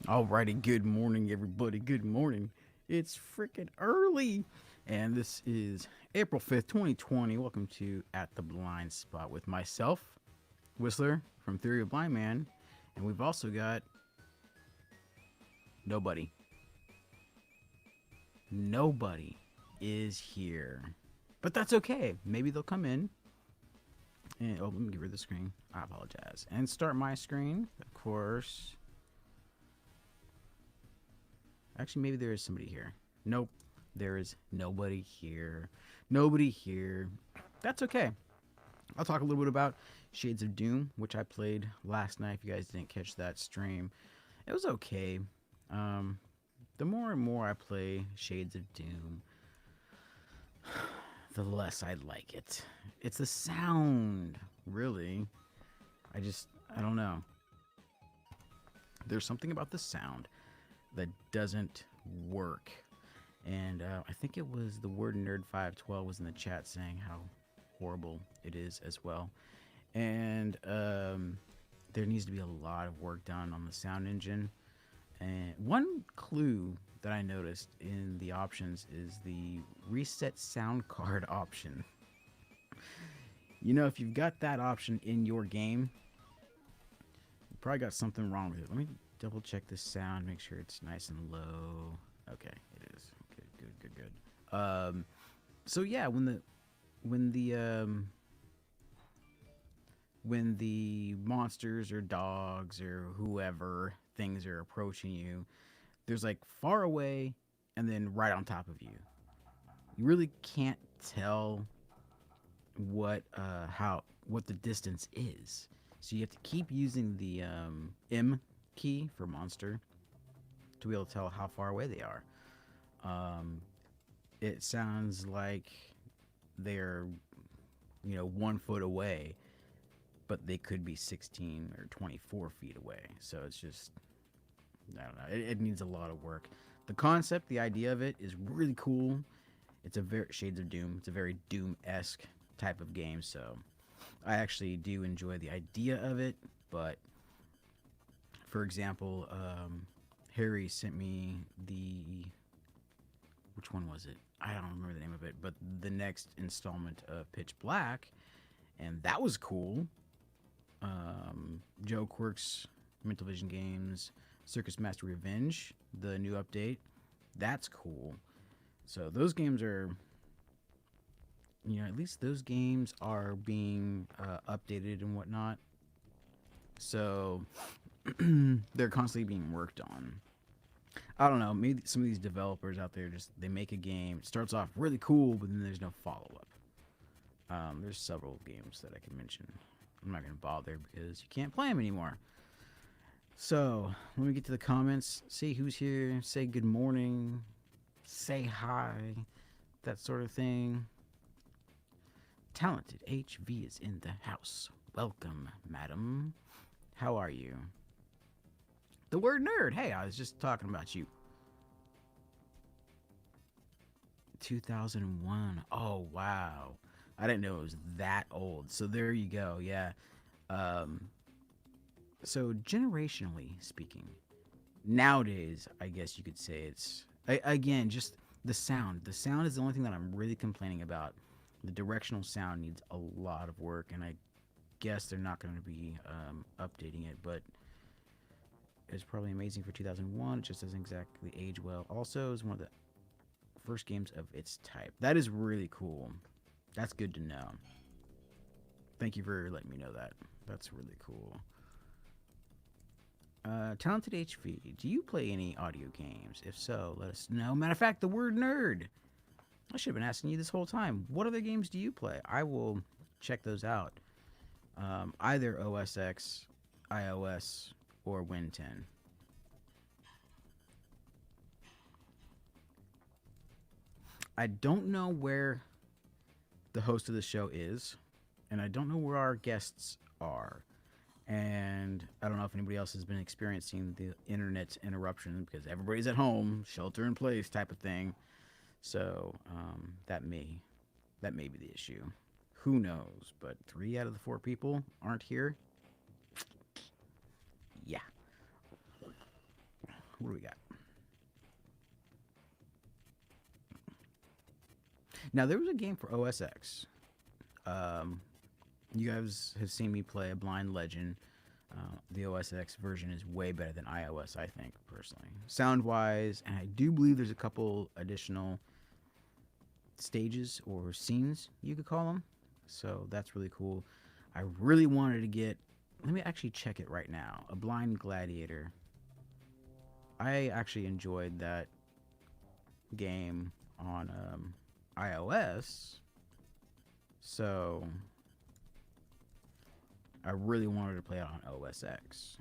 Alrighty, good morning, everybody. Good morning. It's freaking early. And this is April 5th, 2020. Welcome to At the Blind Spot with myself, Whistler from Theory of Blind Man. And we've also got nobody. Nobody is here. But that's okay. Maybe they'll come in. And, let me get rid of the screen. I apologize. And start my screen, of course. Actually, maybe there is somebody here. Nope, there is nobody here. Nobody here. That's okay. I'll talk a little bit about Shades of Doom, which I played last night. If you guys didn't catch that stream, it was okay. The more and more I play Shades of Doom, the less I like it. It's the sound, really. I don't know. There's something about the sound that doesn't work. And I think it was the word nerd512 was in the chat saying how horrible it is as well. And there needs to be a lot of work done on the sound engine. And one clue that I noticed in the options is the reset sound card option. You know, if you've got that option in your game, you probably got something wrong with it. Let me double check this sound, make sure it's nice and low. Okay, it is. Good. So yeah, when the monsters or dogs or whoever things are approaching you, there's like far away and then right on top of you. You really can't tell what the distance is. So you have to keep using the M key for monster to be able to tell how far away they are. It sounds like they're 1 foot away, but they could be 16 or 24 feet away. So it's just, I don't know. It needs a lot of work. The concept, the idea of it is really cool. It's a very Shades of Doom. It's a very Doom-esque type of game. So I actually do enjoy the idea of it. But for example, Harry sent me which one was it? I don't remember the name of it, but the next installment of Pitch Black, and that was cool. Joe Quirk's Mental Vision Games, Circus Master Revenge, the new update, that's cool. So those games are, at least those games are being updated and whatnot. So they're constantly being worked on. I don't know. Maybe some of these developers out there they make a game. It starts off really cool, but then there's no follow up. There's several games that I can mention. I'm not gonna bother because you can't play them anymore. So let me get to the comments. See who's here. Say good morning. Say hi. That sort of thing. Talented HV is in the house. Welcome, madam. How are you? The word nerd. Hey, I was just talking about you. 2001. Oh, wow. I didn't know it was that old. So there you go. Yeah. So generationally speaking, nowadays, I guess you could say again, just the sound. The sound is the only thing that I'm really complaining about. The directional sound needs a lot of work, and I guess they're not going to be updating it, but it's probably amazing for 2001. It just doesn't exactly age well. Also, it's one of the first games of its type. That is really cool. That's good to know. Thank you for letting me know that. That's really cool. Talented HV, do you play any audio games? If so, let us know. Matter of fact, the word nerd. I should have been asking you this whole time. What other games do you play? I will check those out. Either OS X, iOS, or Win 10. I don't know where the host of the show is, and I don't know where our guests are. And I don't know if anybody else has been experiencing the internet interruption because everybody's at home, shelter in place type of thing. So that may be the issue. Who knows? But 3 out of the 4 people aren't here. Yeah. What do we got? Now, there was a game for OS X. You guys have seen me play a Blind Legend. The OS X version is way better than iOS, I think, personally. Sound-wise, and I do believe there's a couple additional stages or scenes, you could call them. So that's really cool. I really wanted to get... Let me actually check it right now. A Blind Gladiator. I actually enjoyed that game on iOS. So I really wanted to play it on OS X.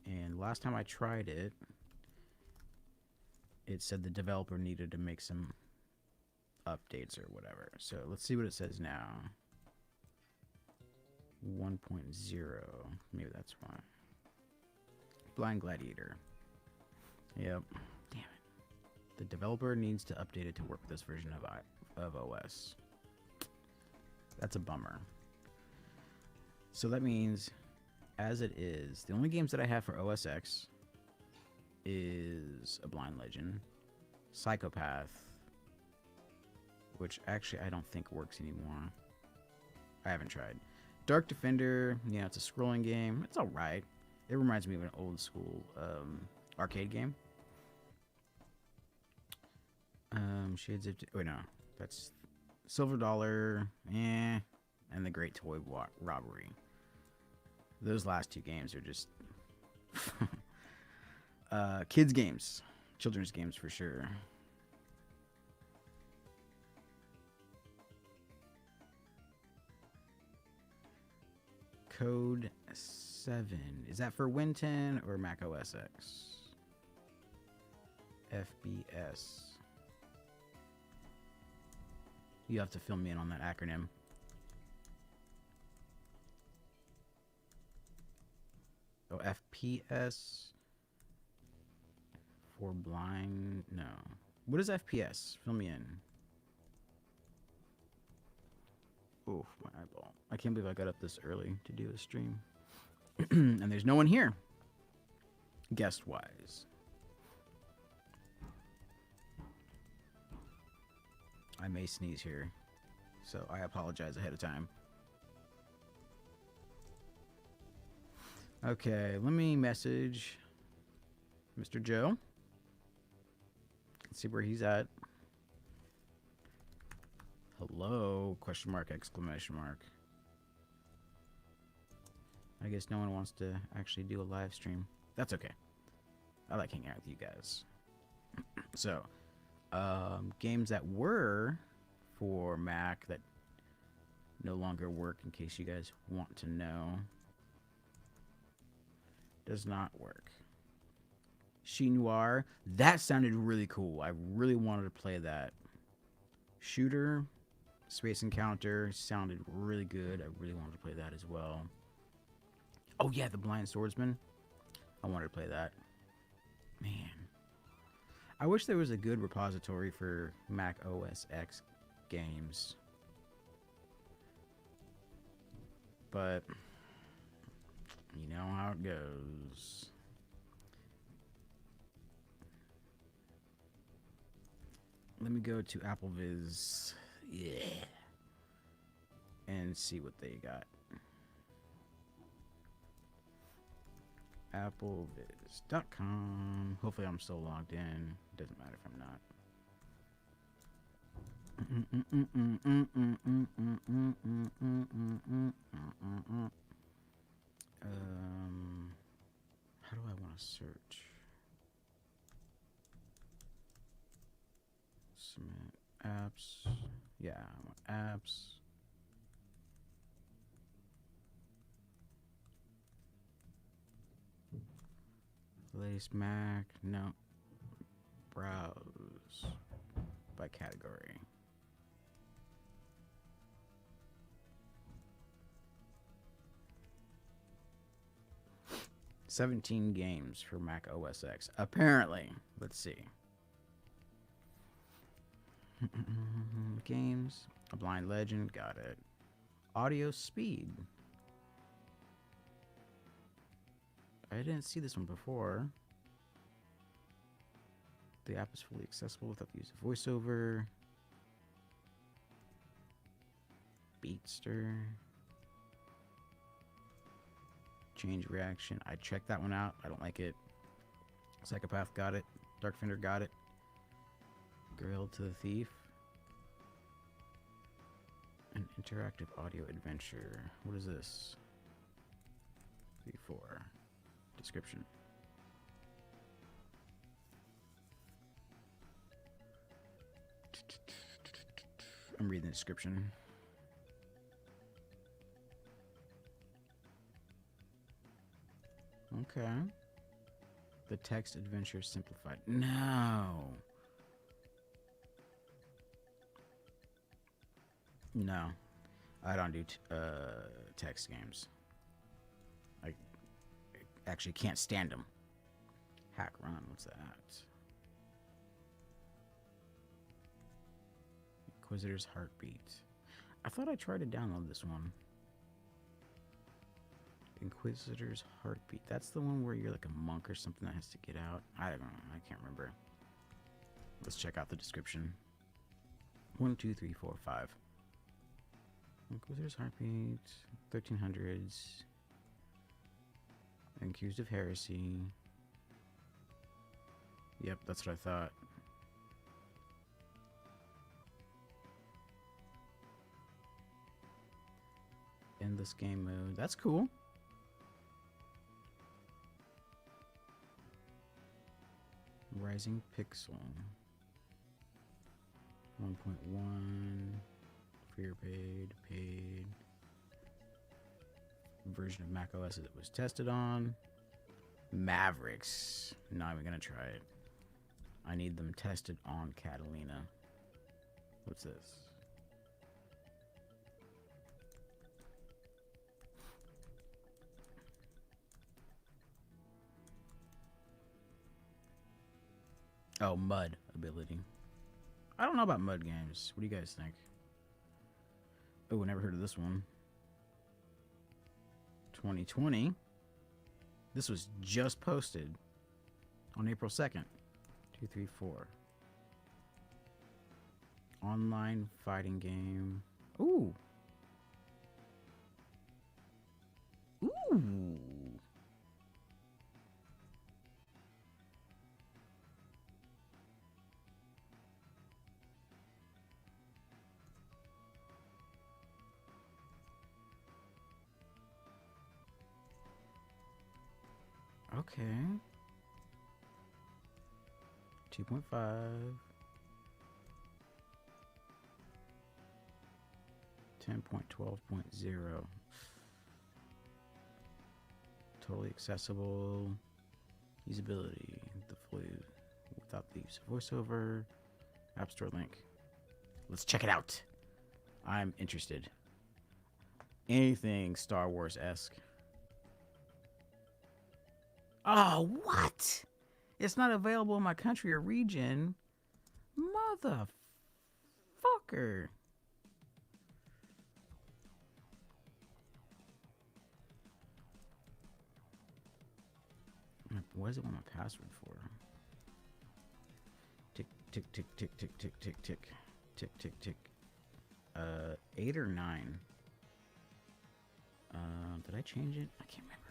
And last time I tried it, it said the developer needed to make some updates or whatever. So let's see what it says now. 1.0. Maybe that's why. Blind Gladiator. Yep. Damn it. The developer needs to update it to work with this version of OS. That's a bummer. So that means, as it is, the only games that I have for OS X is A Blind Legend, Psychopath, which actually I don't think works anymore. I haven't tried. Dark Defender, yeah, it's a scrolling game. It's alright. It reminds me of an old school arcade game. Shades of... Wait, no. That's Silver Dollar, and The Great Toy Robbery. Those last two games are just... kids games. Children's games for sure. Code 7. Is that for Win 10 or Mac OS X? FBS. You have to fill me in on that acronym. Oh, FPS for blind. No. What is FPS? Fill me in. Oof, my eyeball. I can't believe I got up this early to do a stream. And there's no one here. Guest wise. I may sneeze here, so I apologize ahead of time. Okay, let me message Mr. Joe. Let's see where he's at. Hello? Question mark, exclamation mark. I guess no one wants to actually do a live stream. That's okay. I like hanging out with you guys. So, games that were for Mac that no longer work, in case you guys want to know. Does not work. Chinoir. That sounded really cool. I really wanted to play that. Shooter. Space Encounter. Sounded really good. I really wanted to play that as well. Oh yeah, The Blind Swordsman. I wanted to play that. Man. I wish there was a good repository for Mac OS X games. But you know how it goes. Let me go to AppleViz. Yeah. And see what they got. appleviz.com. Hopefully I'm still logged in. Doesn't matter if I'm not. How do I want to search? Submit apps. Yeah, I want apps. Latest Mac. No. Browse by category. $17 games for Mac OS X. Apparently. Let's see. Games. A Blind Legend. Got it. Audio Speed. I didn't see this one before. The app is fully accessible without the use of voiceover. Beatster. Change reaction. I checked that one out. I don't like it. Psychopath got it. Darkfinder got it. Grilled to the Thief. An interactive audio adventure. What is this? V4. Description. I'm reading the description. Okay. The text adventure simplified. No. No. I don't do text games. I actually can't stand them. Hack Run, what's that? Inquisitor's Heartbeat. I thought I tried to download this one. Inquisitor's Heartbeat. That's the one where you're like a monk or something that has to get out. I don't know. I can't remember. Let's check out the description. 1, 2, 3, 4, 5. Inquisitor's Heartbeat. 1300s. Accused of heresy. Yep, that's what I thought. Endless game mode. That's cool. Rising Pixel. 1.1. Free or paid. Version of macOS that it was tested on. Mavericks. Not even gonna try it. I need them tested on Catalina. What's this? Oh, mud ability. I don't know about mud games. What do you guys think? Oh, never heard of this one. 2020. This was just posted on April 2nd. 2, 3, 4. Online fighting game. Ooh. Ooh. Okay. 2.5. 10.12.0. Totally accessible. Usability. The fully without the use of voiceover. App Store link. Let's check it out. I'm interested. Anything Star Wars-esque. Oh, what? It's not available in my country or region. Motherfucker. What does it want my password for? Tick, tick, tick, tick, tick, tick, tick, tick. Tick, tick, tick. 8 or 9. Did I change it? I can't remember.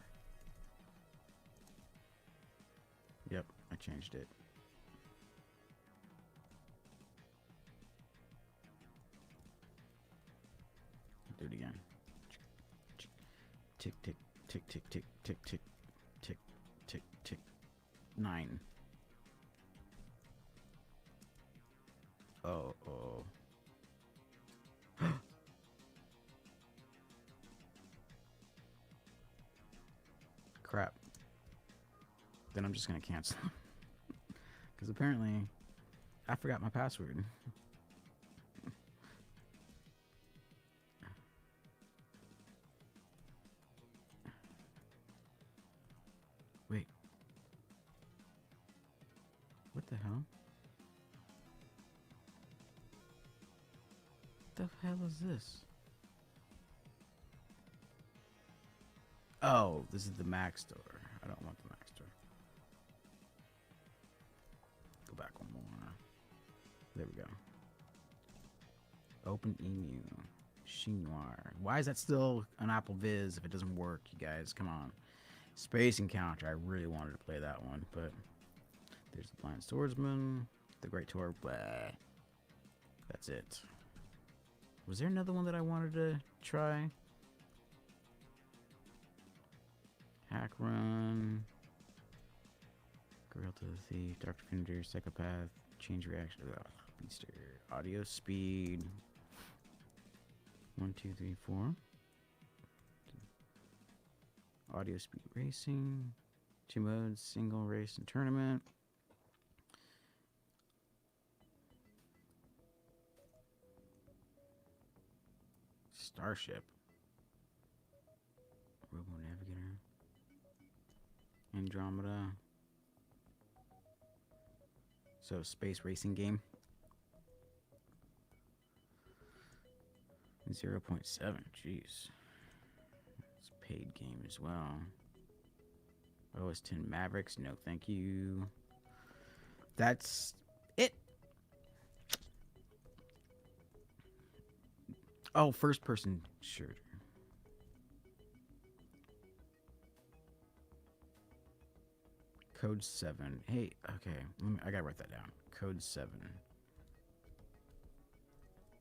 Yep, I changed it. Do it again. Tick, tick, tick, tick, tick, tick, tick, tick, tick, tick. 9. Oh. Crap. Then I'm just gonna cancel. Because apparently I forgot my password. Wait. What the hell? What the hell is this? Oh, this is the Mac store. I don't want the Mac store. Go back one There we go. Open Emu. Chinoir. Why is that still an Apple Viz if it doesn't work, you guys? Come on. Space Encounter. I really wanted to play that one, but there's the Blind Swordsman, the Great Tour. Blah. That's it. Was there another one that I wanted to try? Hack Run. Gorilla to the Thief. Dark Defender. Psychopath. Change Reaction. Ugh, Beaster. Audio Speed. 1, 2, 3, 4. Audio Speed Racing. 2 modes. Single race and tournament. Starship. Robo Navigator. Andromeda. So, space racing game. 0.7. Jeez. It's a paid game as well. OS 10 Mavericks. No, thank you. That's it. Oh, first person shooter. Code 7. Hey, okay. I gotta write that down. Code 7.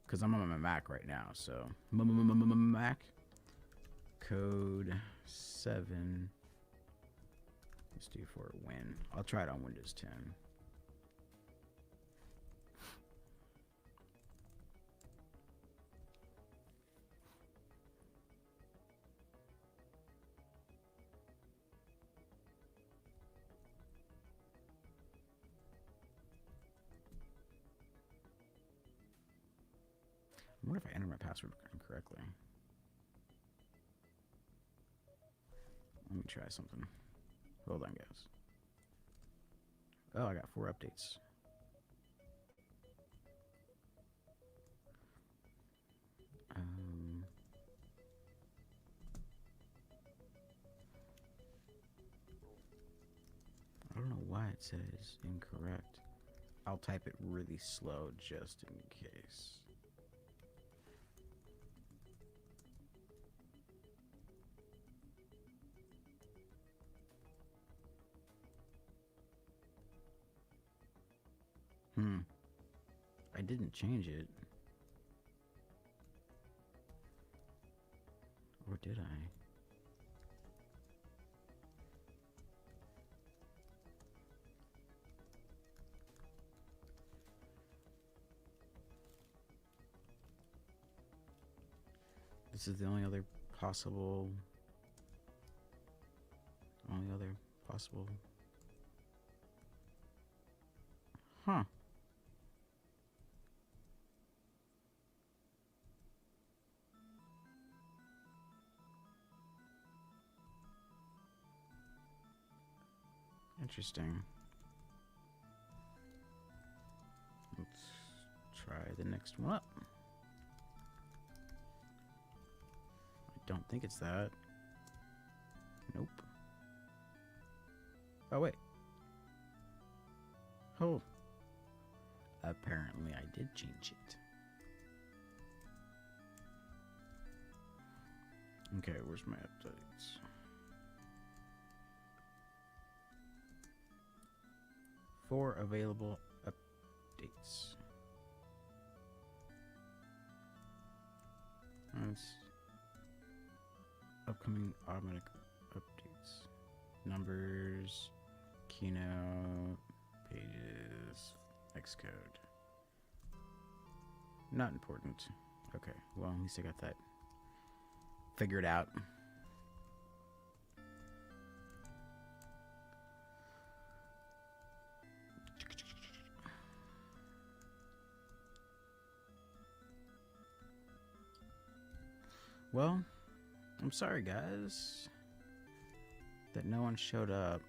Because I'm on my Mac right now, so. Mac. Code 7. Let's do for a win. I'll try it on Windows 10. I wonder if I entered my password incorrectly. Let me try something. Hold on, guys. Oh, I got 4 updates. I don't know why it says incorrect. I'll type it really slow just in case. I didn't change it. Or did I? This is the only other possible... Huh. Interesting. Let's try the next one up. I don't think it's that. Nope. Oh, wait. Oh. Apparently I did change it. Okay, where's my updates? Four available updates. That's upcoming automatic updates. Numbers, keynote, pages, Xcode. Not important. Okay, well, at least I got that figured out. Well, I'm sorry, guys, that no one showed up.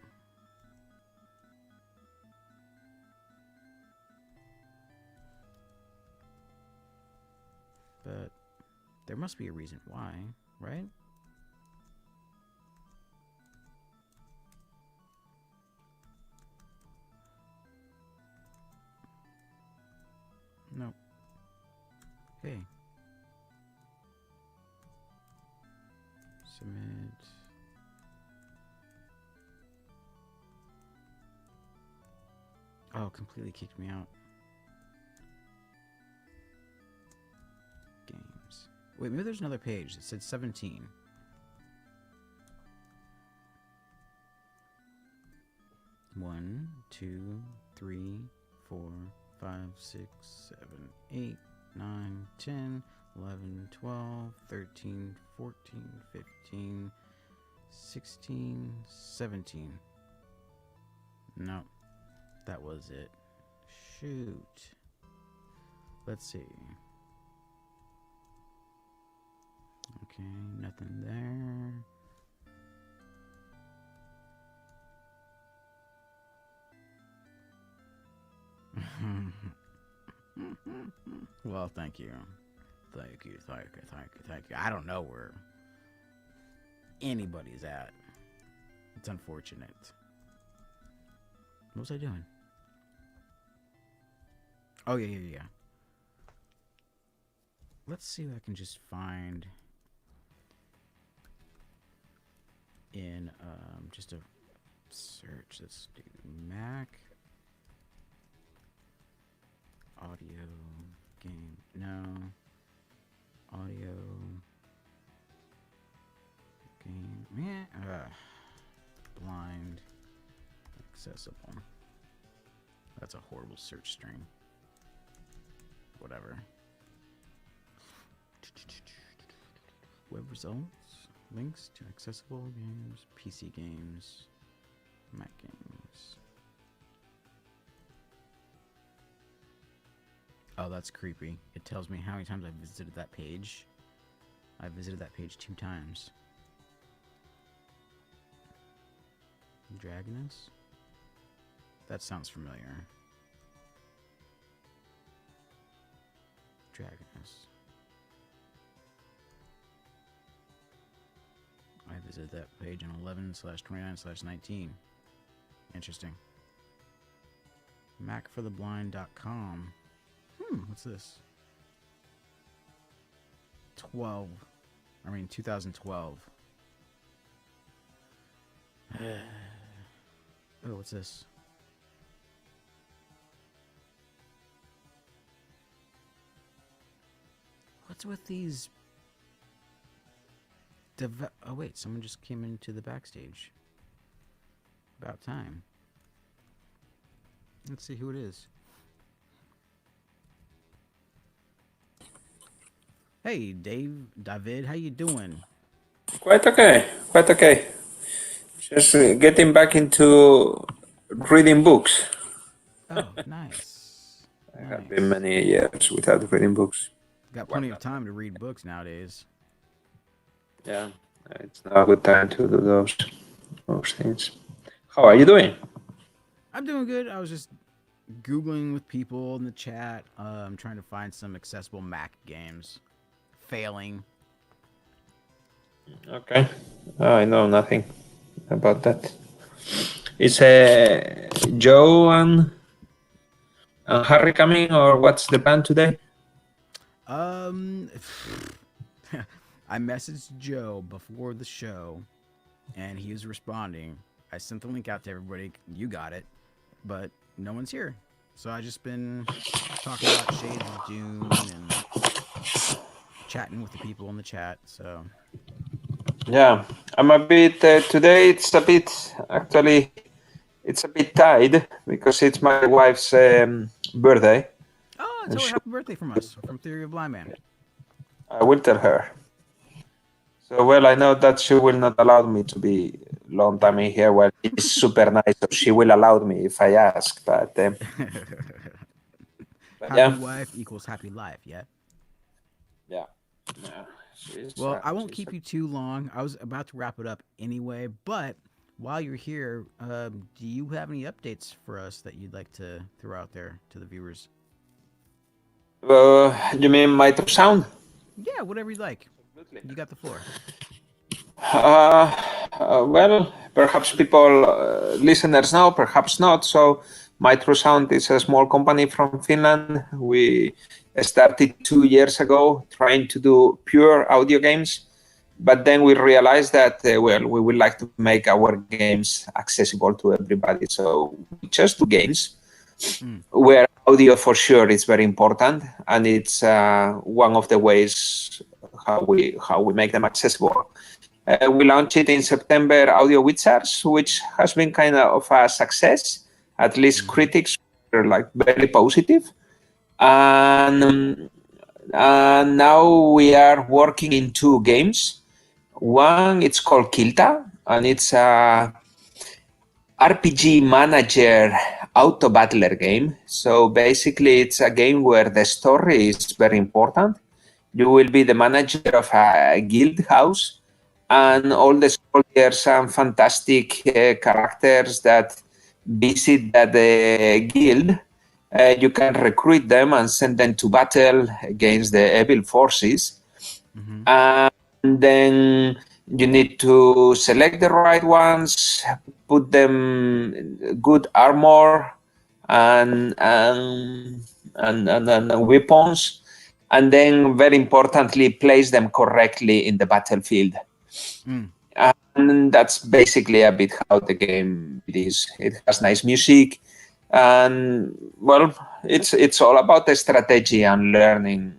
But there must be a reason why, right? No. Hey. Submit. Oh, completely kicked me out. Games. Wait, maybe there's another page. It said 17. One, 2, 3, 4, 5, 6, 7, 8, 9, 10, 11, 12, 13, 14, 15, 16, 17. No, that was it. Shoot. Let's see. Okay, nothing there. Well, thank you. Thank you. I don't know where anybody's at. It's unfortunate. What was I doing? Oh, yeah. Let's see what I can just find in just a search. Let's do Mac audio game. No. Audio game. Yeah. Blind accessible. That's a horrible search string. Whatever. Web results. Links to accessible games. PC games. Mac games. Oh, that's creepy. It tells me how many times I visited that page. I visited that page 2 times. Dragoness? That sounds familiar. Dragoness. I visited that page on 11/29/19. Interesting. Macfortheblind.com. What's this? 2012. Oh, what's this? What's with these? Oh wait, someone just came into the backstage. About time. Let's see who it is. Hey, David, how you doing? Quite okay. Just getting back into reading books. Oh, nice. I have been many years without reading books. Got plenty of time to read books nowadays. Yeah, it's now a good time to do those things. How are you doing? I'm doing good. I was just Googling with people in the chat. I'm trying to find some accessible Mac games. Failing. Okay. I know nothing about that. Is Joe and Harry coming, or what's the plan today? I messaged Joe before the show, and he was responding. I sent the link out to everybody. You got it, but no one's here. So I just been talking about Shades of Dune and chatting with the people in the chat. So yeah, I'm a bit today. It's a bit tied because it's my wife's birthday. Oh, tell her happy birthday from us, from Theory of Blind Man. I will tell her. So, well, I know that she will not allow me to be long time in here. Well, it's super nice, so she will allow me if I ask. But happy wife equals happy life, yeah? Yeah. Well, I won't keep you too long. I was about to wrap it up anyway, but while you're here, do you have any updates for us that you'd like to throw out there to the viewers? You mean my sound? Yeah, whatever you'd like. You got the floor. Well, perhaps people, listeners know, perhaps not. So Microsound is a small company from Finland. We started 2 years ago trying to do pure audio games, but then we realized that we would like to make our games accessible to everybody. So we just do games where audio for sure is very important, and it's one of the ways how we make them accessible. We launched it in September, Audio Wizards, which has been kind of a success. At least critics were like very positive. And now we are working in 2 games. One, it's called Kilta, and it's a RPG manager auto battler game. So basically, it's a game where the story is very important. You will be the manager of a guild house, and all the soldiers and fantastic characters that visit that guild. You can recruit them and send them to battle against the evil forces. And then you need to select the right ones, put them good armor and weapons, and then very importantly, place them correctly in the battlefield. And that's basically a bit how the game it is. It has nice music, and well, it's all about the strategy and learning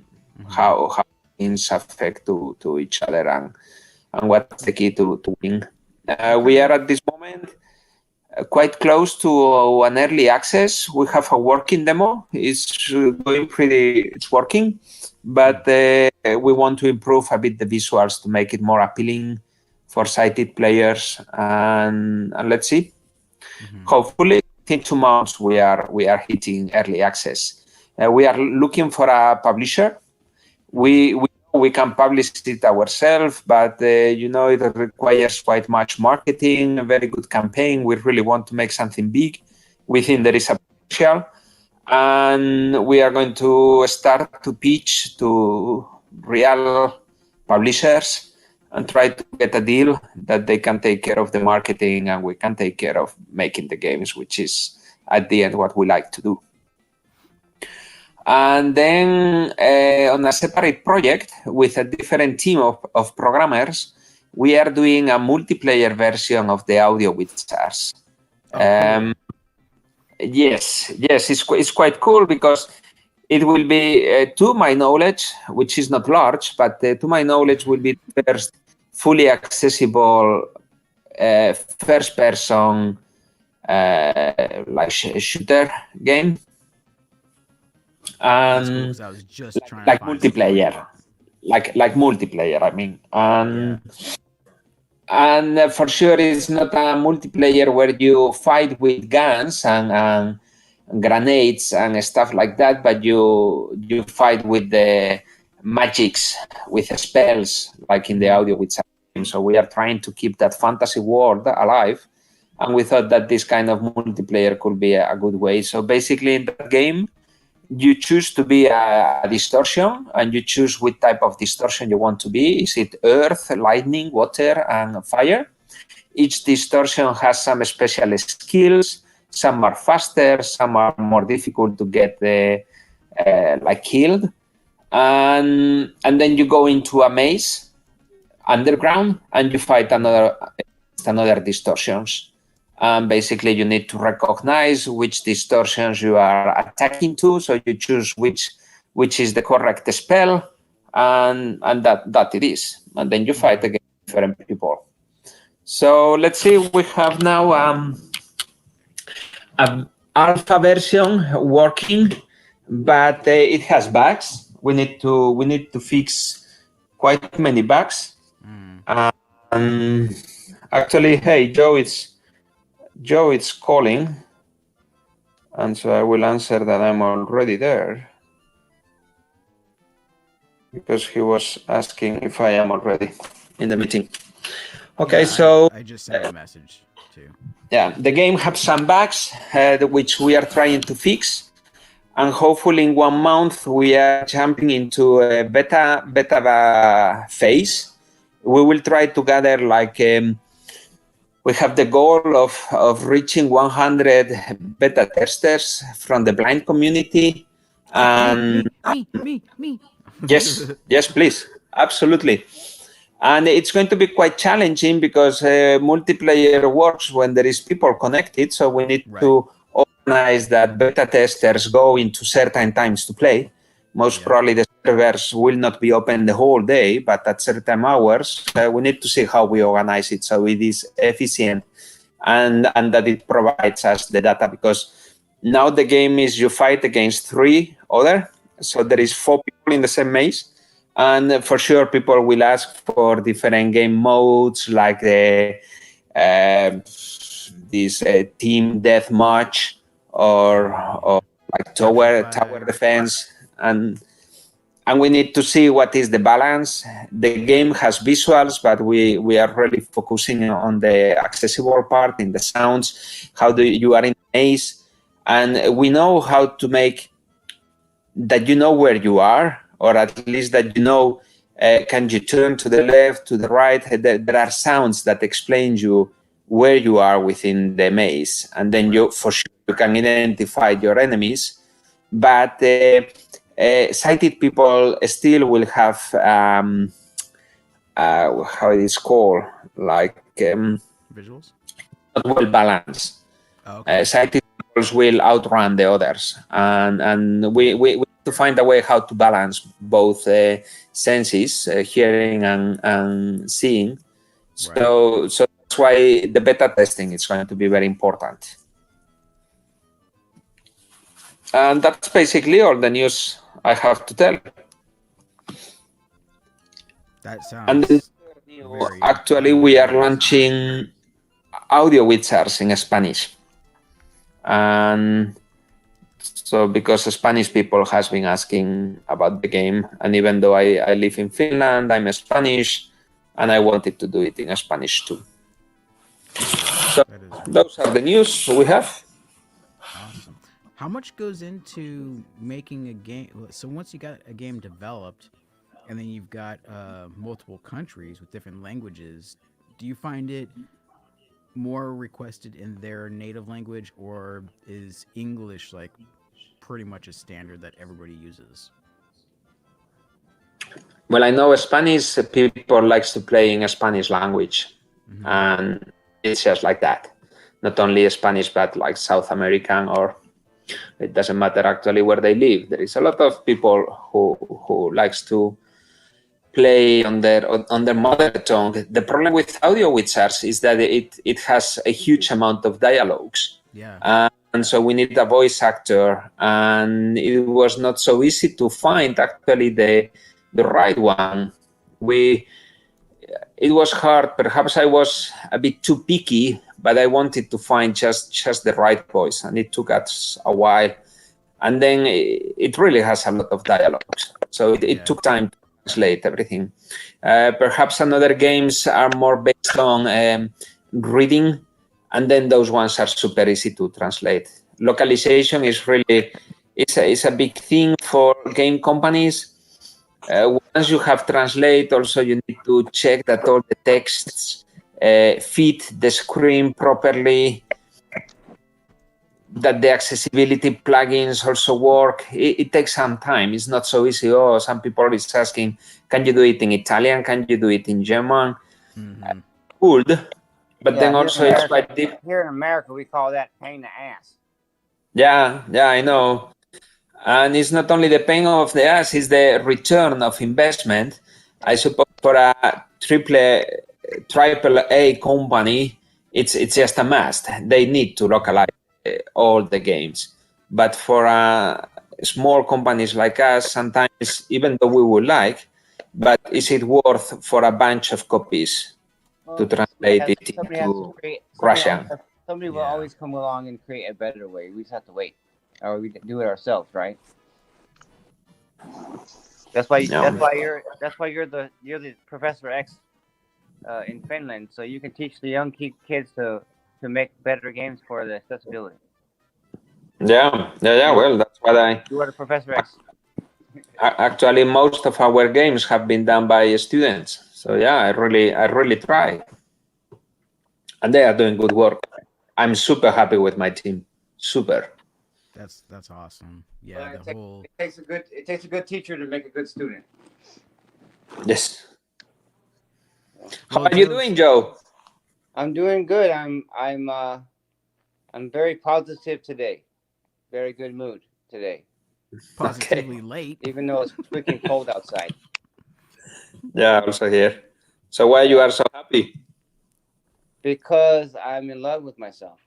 how things affect to each other and what's the key to win. We are at this moment quite close to an early access. We have a working demo. It's going pretty. It's working, but we want to improve a bit the visuals to make it more appealing for sighted players, and let's see. Hopefully, in 2 months we are hitting early access. We are looking for a publisher. We can publish it ourselves, but it requires quite much marketing, a very good campaign. We really want to make something big. We think there is a potential, and we are going to start to pitch to real publishers and try to get a deal that they can take care of the marketing and we can take care of making the games, which is at the end what we like to do. And then on a separate project with a different team of programmers, we are doing a multiplayer version of the Audio Wizards. Cool. Yes, it's quite cool because it will be, to my knowledge, which is not large, but to my knowledge, will be the first fully accessible first-person shooter game. And cool, I was just trying like to multiplayer, like multiplayer. I mean, and for sure, it's not a multiplayer where you fight with guns and grenades and stuff like that, but you fight with the magics, with spells, like in the Audio Wizards game. So we are trying to keep that fantasy world alive, and we thought that this kind of multiplayer could be a good way. So basically, in that game, you choose to be a distortion, and you choose which type of distortion you want to be. Is it earth, lightning, water, and fire? Each distortion has some special skills. Some are faster, some are more difficult to get killed. And then you go into a maze underground and you fight another distortions. And basically you need to recognize which distortions you are attacking to. So you choose which is the correct spell, and that it is. And then you fight against different people. So let's see, we have now an alpha version working, but it has bugs. We need to fix quite many bugs. Actually, hey, Joe is calling, and so I will answer that I'm already there, because he was asking if I am already in the meeting. Okay, so I just sent a message too. Yeah, the game has some bugs which we are trying to fix, and hopefully in 1 month we are jumping into a beta phase. We will try to gather like we have the goal of reaching 100 beta testers from the blind community. And Me. yes, please, absolutely. And it's going to be quite challenging because multiplayer works when there is people connected. So we need to organize that beta testers go into certain times to play. Most probably the servers will not be open the whole day, but at certain hours, we need to see how we organize it so it is efficient and that it provides us the data, because now the game is you fight against 3 other. So there is 4 people in the same maze. And for sure, people will ask for different game modes, like this team deathmatch or like tower defense, and we need to see what is the balance. The game has visuals, but we are really focusing on the accessible part, in the sounds, how you are in the maze, and we know how to make that you know where you are, or at least that you know, can you turn to the left, to the right? There are sounds that explain you where you are within the maze, and then you for sure you can identify your enemies. But sighted people still will have how it is called, like visuals, not well balanced. Sighted people will outrun the others, and we need to find a way how to balance both senses, hearing and seeing. So that's why the beta testing is going to be very important. And that's basically all the news I have to tell. That sounds. And then actually, we are launching audio wizards in Spanish. And so because Spanish people has been asking about the game, and even though I live in Finland, I'm Spanish, and I wanted to do it in Spanish too. So those are the news we have. Awesome. How much goes into making a game? So once you got a game developed, and then you've got multiple countries with different languages, do you find it more requested in their native language, or is English like pretty much a standard that everybody uses? Well, I know Spanish people likes to play in a Spanish language, and it's just like that. Not only Spanish, but like South American, or it doesn't matter actually where they live. There is a lot of people who likes to play on their mother tongue. The problem with audio wizards is that it has a huge amount of dialogues. And so we need a voice actor, and it was not so easy to find actually the right one. It was hard. Perhaps I was a bit too picky, but I wanted to find just the right voice, and it took us a while. And then it really has a lot of dialogues, so it took time to translate everything. Perhaps another games are more based on reading, and then those ones are super easy to translate. Localization is really it's a big thing for game companies. Once you have translate, also you need to check that all the texts fit the screen properly, that the accessibility plugins also work. It takes some time. It's not so easy. Some people is asking, can you do it in Italian? Can you do it in German? Good, but then also it's quite difficult. Here in America, we call that pain in the ass. Yeah, I know. And it's not only the pain of the ass, it's the return of investment. I suppose for a triple A company, it's just a must. They need to localize all the games. But for small companies like us, sometimes, even though we would like, but is it worth for a bunch of copies to translate it into Russian? Somebody will always come along and create a better way. We just have to wait, or we can do it ourselves, right? That's why you're the Professor X in Finland, so you can teach the young kids to make better games for the accessibility. Yeah. Well, that's what You are the Professor X. Actually, most of our games have been done by students. So yeah, I really try. and they are doing good work. I'm super happy with my team. Super. That's awesome. Yeah, it takes a good teacher to make a good student. Yes. How Well, are you doing, Joe? I'm doing good. I'm very positive today. Very good mood today. positively late. Even though it's freaking cold outside. Yeah, also here. So why you are so happy? Because I'm in love with myself.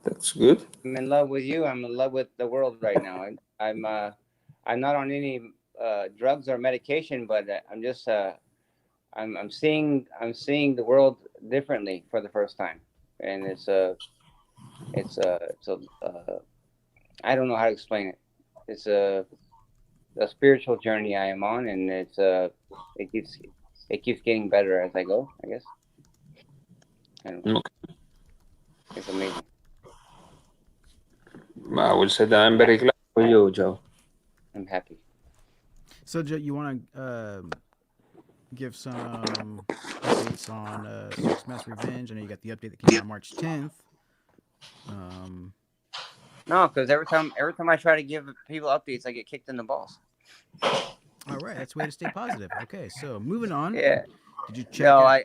That's good. I'm in love with you. I'm in love with the world right now. I'm not on any drugs or medication, but I'm just I'm seeing the world differently for the first time, and it's a I don't know how to explain it. It's a spiritual journey I am on, and it keeps getting better as I go, I guess. I don't know. Okay. It's amazing. I will say that I'm very glad for you, Joe. I'm happy. So, Joe, you want to give some updates on Six Mass Revenge? I know you got the update that came out on March 10th. No, because every time I try to give people updates, I get kicked in the balls. All right, that's a way to stay positive. Okay, so moving on. Yeah. Did you check out?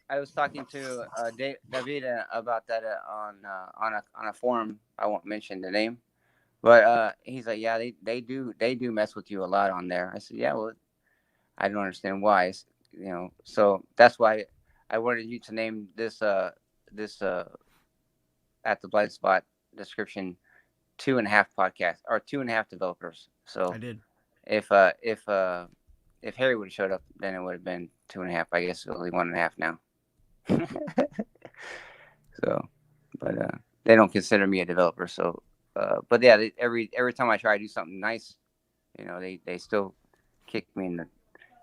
I was talking to David about that on a forum. I won't mention the name, but he's like, yeah, they do mess with you a lot on there. I said, yeah, well, I don't understand why. So that's why I wanted you to name this at the blind spot description 2.5 podcast or 2.5 developers. So I did. If Harry would have showed up, then it would have been 2.5. I guess it's only 1.5 now. So, but they don't consider me a developer. So, but yeah, every time I try to do something nice, they still kick me in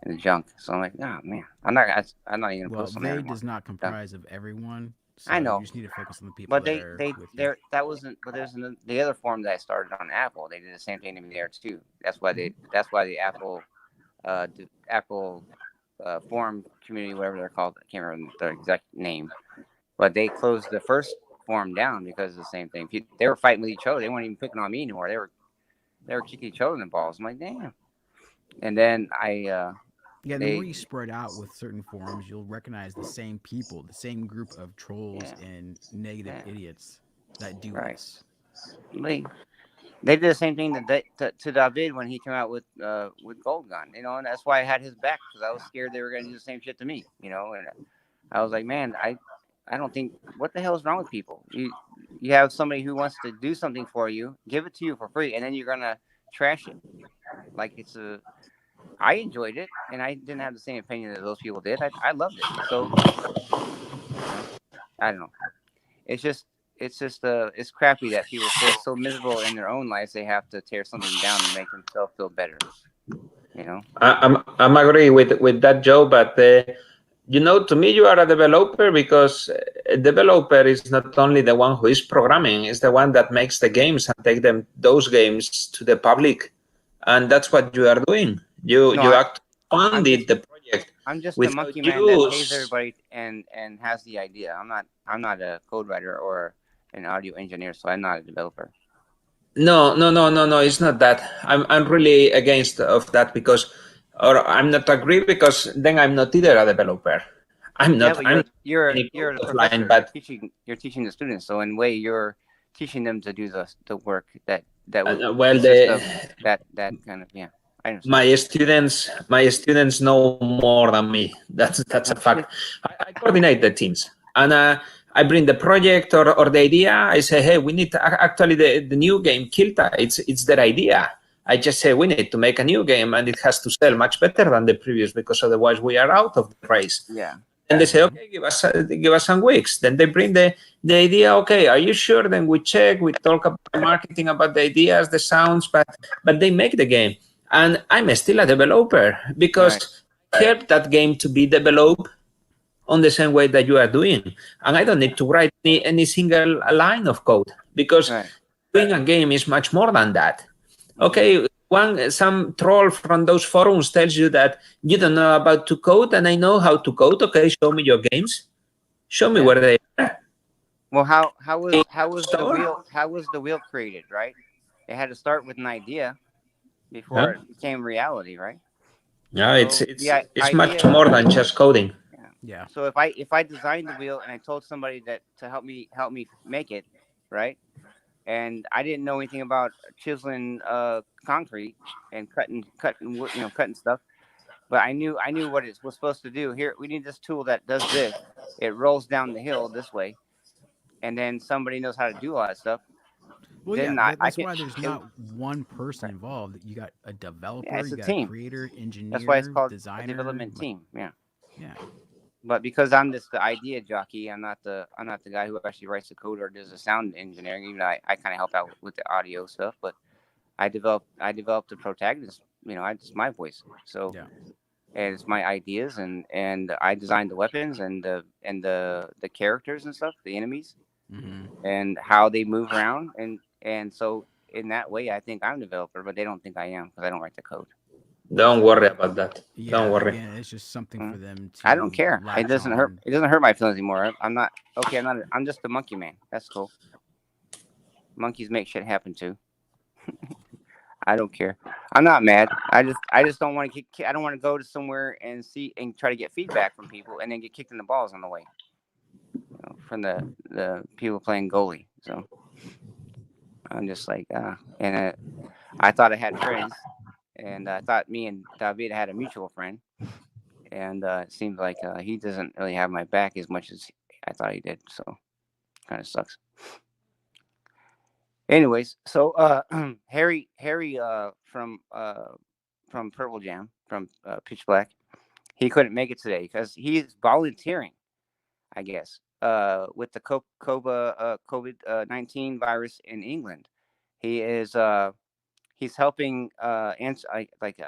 the junk. So I'm like, oh man, I'm not even gonna post on there. Well, they does not comprise of everyone. So I know. You just need to focus on the people. But that wasn't. But there's the other forum that I started on Apple. They did the same thing to me there too. That's why the Apple forum community, whatever they're called, I can't remember the exact name. But they closed the first forum down because of the same thing. They were fighting with each other. They weren't even picking on me anymore. They were kicking each other in the balls. I'm like, damn. And then the more you spread out with certain forums, you'll recognize the same people, the same group of trolls and negative idiots that do this. They did the same thing to David when he came out with Gold Gun, and that's why I had his back, because I was scared they were going to do the same shit to me, and I was like, man, I don't think, what the hell is wrong with people? You have somebody who wants to do something for you, give it to you for free, and then you're going to trash it like it's I enjoyed it, and I didn't have the same opinion that those people did. I loved it. So I don't know. It's just it's crappy that people feel so miserable in their own lives they have to tear something down to make themselves feel better. I'm agree with that, Joe. But to me, you are a developer, because a developer is not only the one who is programming; it's the one that makes the games and take those games to the public, and that's what you are doing. You funded the project. I'm just a monkey man that pays everybody and has the idea. I'm not a code writer or an audio engineer, so I'm not a developer. No. It's not that. I'm really against of that, or I'm not agree, because then I'm not either a developer. I'm not. Yeah, but you're a professor. You're teaching the students, so in a way you're teaching them to do the work that kind of My students know more than me. That's a fact. I coordinate the teams, and I bring the project or the idea. I say, hey, we need actually the new game, Kilta. It's their idea. I just say we need to make a new game, and it has to sell much better than the previous, because otherwise we are out of the race. Yeah. And they say, okay, give us some weeks. Then they bring the idea. Okay, are you sure? Then we check. We talk about marketing, about the ideas, the sounds, but they make the game. And I'm still a developer, because I help that game to be developed on the same way that you are doing. And I don't need to write any single line of code, because doing a game is much more than that. Okay, some troll from those forums tells you that you don't know about to code and I know how to code. Okay, show me your games. Show me where they are. Well, how was the wheel created, right? It had to start with an idea before it became reality, right? No, So it's much more than just coding. Yeah. So if I designed the wheel and I told somebody that to help me make it, right? And I didn't know anything about chiseling concrete and cutting wood, cutting stuff, but I knew what it was supposed to do. Here, we need this tool that does this. It rolls down the hill this way, and then somebody knows how to do all that stuff. Well, Then yeah, I that's can. why there's not one person involved. You got a developer, It's you a got a team. creator, That's why it's engineer, called a designer, development team. Yeah. Yeah. But because I'm just the idea jockey, I'm not the guy who actually writes the code or does the sound engineering. Even though I kind of help out with the audio stuff, but I developed the protagonist. It's my voice. So Yeah. and it's my ideas, and I designed the weapons and the characters and stuff, the enemies, and how they move around, and so in that way, I think I'm a developer, but they don't think I am because I don't write the code. Don't worry about that. Yeah, Don't worry. Again, it's just something for them to. I don't care. It latch doesn't on. hurt. It doesn't hurt my feelings anymore. I'm not okay. I'm just the monkey man. That's cool. Monkeys make shit happen too. I don't care. I'm not mad. I just don't want to get. I don't want to go to somewhere and see and try to get feedback from people and then get kicked in the balls on the way. From the people playing goalie. So I'm just like, and I thought I had friends, and I thought me and David had a mutual friend, and it seems like he doesn't really have my back as much as I thought he did. So kind of sucks. Anyways, so Harry from Purple Jam from Pitch Black, he couldn't make it today because he's volunteering, I guess, with the COVID-19 virus in England. He is he's helping answer like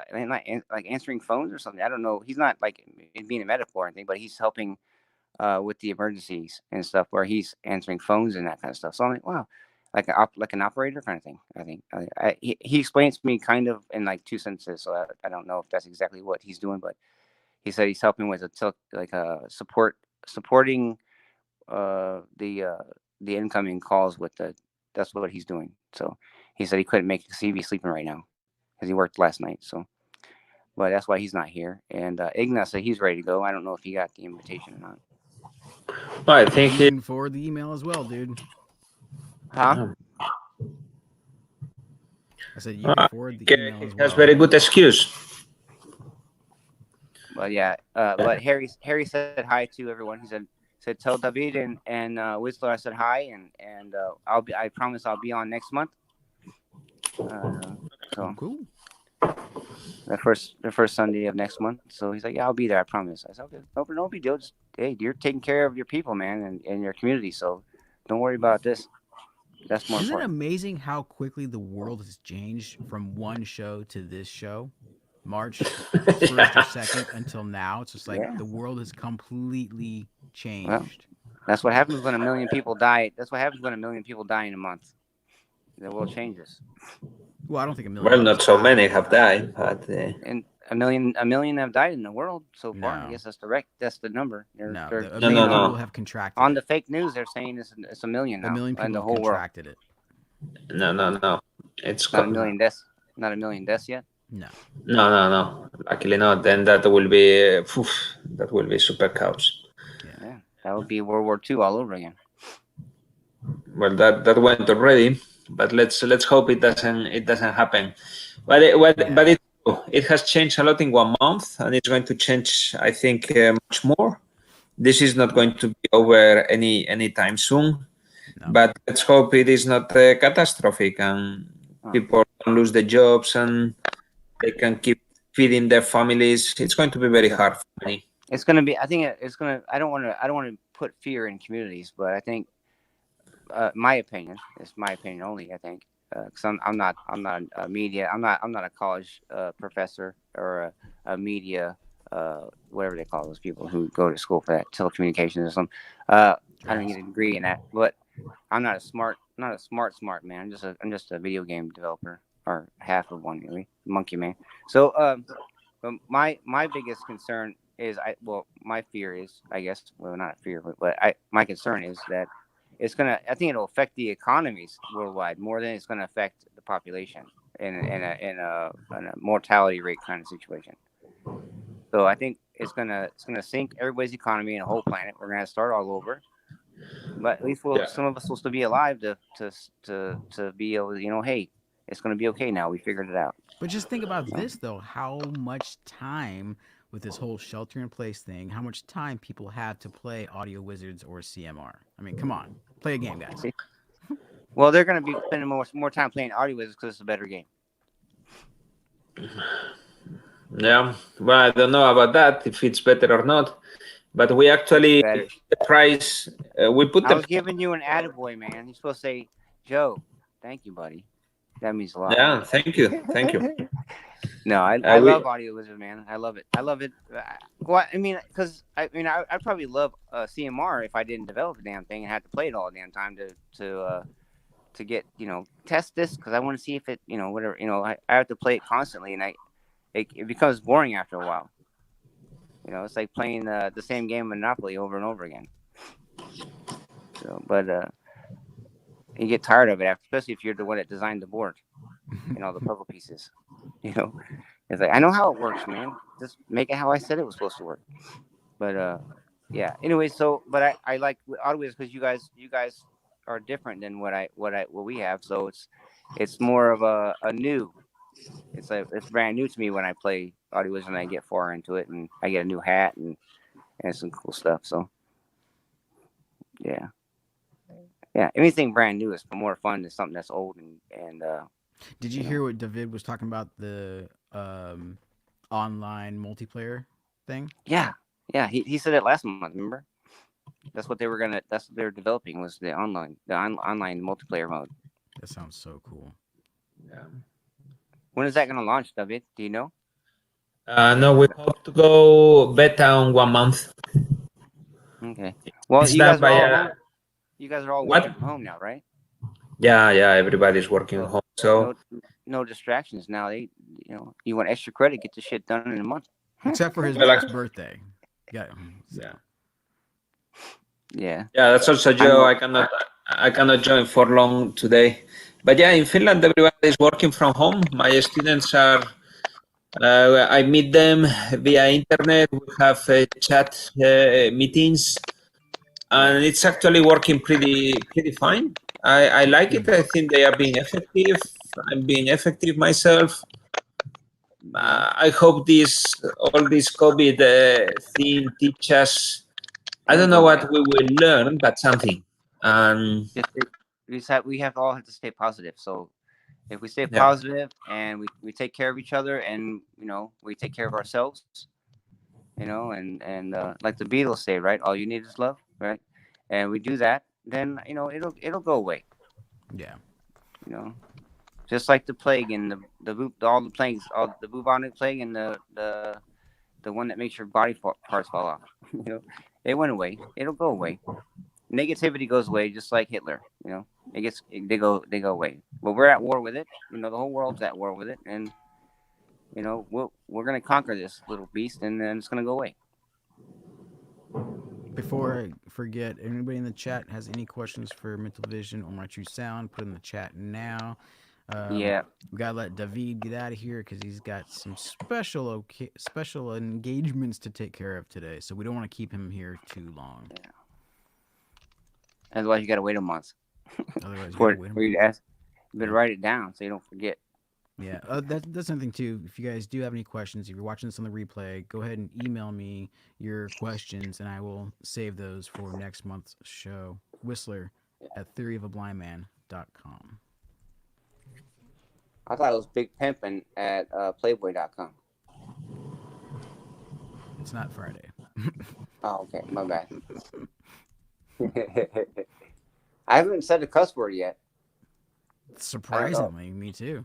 answering phones or something. I don't know. He's not like being a metaphor or anything, but he's helping with the emergencies and stuff where he's answering phones and that kind of stuff. So I'm like, wow, like an operator kind of thing. I think he explains to me kind of in like 2 sentences. So I don't know if that's exactly what he's doing, but he said he's helping with supporting the incoming calls with that's what he's doing. So he said he couldn't make it because he'd be sleeping right now because he worked last night. So, but that's why he's not here. And Ignace said he's ready to go. I don't know if he got the invitation or not. Well, I think You can forward the email as well, dude. Huh? I said you can forward the email as well. That's very good excuse. But yeah, but Harry said hi to everyone. He said tell David and Whistler I said hi, and I promise I'll be on next month. So cool. The first Sunday of next month. So he's like, yeah, I'll be there. I promise. I said, okay, no big deal. Just, hey, you're taking care of your people, man, and your community. So don't worry about this. That's more Isn't important. it amazing how quickly the world has changed from one show to this show? March 1st or 2nd until now. It's just like the world has completely changed. Well, that's what happens when 1 million people die. That's what happens when 1 million people die in a month. The world changes. Well, I don't think 1 million. Well, not so many have died, but and 1 million have died in the world so far. I guess that's the number. No, a million people have contracted. On the fake news, they're saying it's 1 million now. 1 million people in the have whole contracted world. it. No. It's not 1 million deaths. Not 1 million deaths yet. No. Luckily not. Then that will be super chaos. Yeah, that would be World War II all over again. Well, that went already, but let's hope it doesn't happen. But it has changed a lot in 1 month, and it's going to change, I think, much more. This is not going to be over anytime soon. No. But let's hope it is not catastrophic and people don't lose their jobs and they can keep feeding their families. It's going to be very hard for me. It's going to be. I think it's going to. I don't want to put fear in communities, but I think my opinion. It's my opinion only. I think because I'm not a media. I'm not a college professor or a media whatever they call those people who go to school for that, telecommunications or something. I don't get a degree in that, but I'm not a smart man. I'm just a video game developer. or half of one, really, Monkey Man. So, but my biggest concern is my fear is, I guess, well, not fear, but my concern is that I think it'll affect the economies worldwide more than it's gonna affect the population in a mortality rate kind of situation. So I think it's gonna sink everybody's economy and the whole planet. We're gonna have to start all over. But at least some of us will still be alive to be able to, hey, it's gonna be okay now. We figured it out. But just think about this though, how much time with this whole shelter in place thing, how much time people have to play Audio Wizards or CMR. I mean, come on, play a game, guys. Well, they're gonna be spending more time playing Audio Wizards because it's a better game. Yeah, well, I don't know about that if it's better or not, but we actually Better. the price. We put I the was giving you an attaboy, man. You're supposed to say, Joe, thank you, buddy. That means a lot. yeah. Thank you. No, I love Audio Wizard, man. I love it. Well, I mean, because I'd probably love CMR if I didn't develop the damn thing and had to play it all the damn time to get test this, because I want to see if it whatever I have to play it constantly, and it becomes boring after a while. It's like playing the same game of Monopoly over and over again. So, but you get tired of it, especially if you're the one that designed the board and all the puzzle pieces. It's like, I know how it works, man. Just make it how I said it was supposed to work. But yeah. Anyway, but I like Audio because you guys are different than what we have. So it's more of a new. It's brand new to me when I play Audio Wizard and I get far into it and I get a new hat and some cool stuff. So yeah. Anything brand new is more fun than something that's old and. Did you hear what David was talking about, the online multiplayer thing? Yeah. He said it last month. Remember? That's what they're developing, was the online multiplayer mode. That sounds so cool. Yeah. When is that going to launch, David? Do you know? No, we hope to go beta in 1 month. Okay. Well, It's done by you guys are all what? working from home now, right? Yeah. Everybody's working home, so no distractions now. You want extra credit, get the shit done in a month. Except for his wife's birthday. Yeah. Yeah, that's also Joe. I cannot join for long today. But yeah, in Finland, everybody is working from home. My students are. I meet them via internet. We have chat meetings, and it's actually working pretty fine. I like it. I think they are being effective. I'm being effective myself. I hope all this COVID thing teach us. I don't know what we will learn, but something. We have to stay positive. So if we stay positive and we take care of each other and we take care of ourselves, and like the Beatles say, right? All you need is love, right? And we do that, then it'll go away. Yeah. Just like the plague and all the plagues, all the bubonic plague and the one that makes your body parts fall off. It went away. It'll go away. Negativity goes away, just like Hitler. They go away. But we're at war with it. The whole world's at war with it, and we're gonna conquer this little beast, and then it's gonna go away. Before I forget, anybody in the chat has any questions for Mental Vision or My True Sound? Put in the chat now. We gotta let David get out of here because he's got some special engagements to take care of today. So we don't want to keep him here too long. Yeah. Otherwise, you gotta wait a month. Otherwise, you better write it down so you don't forget. Yeah, that's something too. If you guys do have any questions, if you're watching this on the replay, go ahead and email me your questions, and I will save those for next month's show. Whistler at theoryofAblindman.com. I thought it was Big Pimpin' at Playboy.com. It's not Friday. Oh, okay. My bad. I haven't said a cuss word yet. Surprisingly, me too.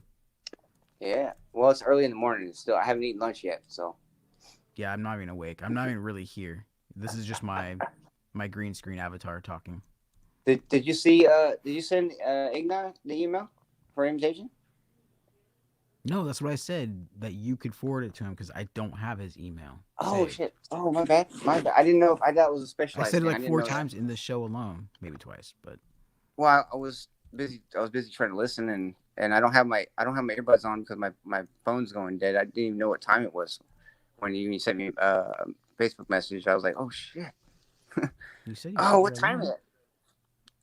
Yeah. Well, it's early in the morning. I haven't eaten lunch yet, so. Yeah, I'm not even awake. I'm not even really here. This is just my green screen avatar talking. Did you see? Did you send Igna the email for invitation? No, that's what I said. That you could forward it to him because I don't have his email Oh saved. shit! Oh my bad, my bad. I didn't know if I thought it was a I specialized said it thing. I like didn't four know that. times in the show alone, maybe twice, but Well, I was busy. I was busy trying to listen, and I don't have my earbuds on because my phone's going dead. I didn't even know what time it was when you sent me a Facebook message. I was like, oh shit! you said you Oh, set what your time is alarm. it?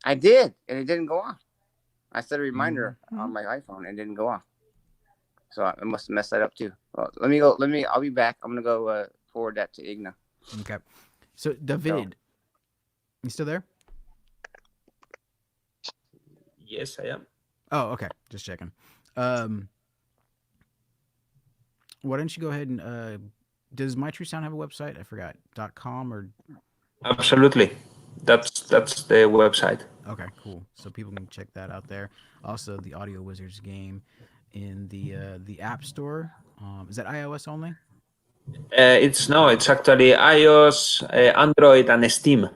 I did, and it didn't go off. I set a reminder Mm-hmm. on my iPhone and it didn't go off. So I must have messed that up too. Well, let me go. Let me. I'll be back. I'm gonna go forward that to Igna. Okay. So So David, you still there? Yes, I am. Oh, okay. Just checking. Um, why don't you go ahead and does My True Sound have a website? I forgot. .com or Absolutely. That's the website. okay, cool. So people can check that out there. Also, the Audio Wizards game in the App Store. Is that iOS only? It's actually iOS, Android, and Steam.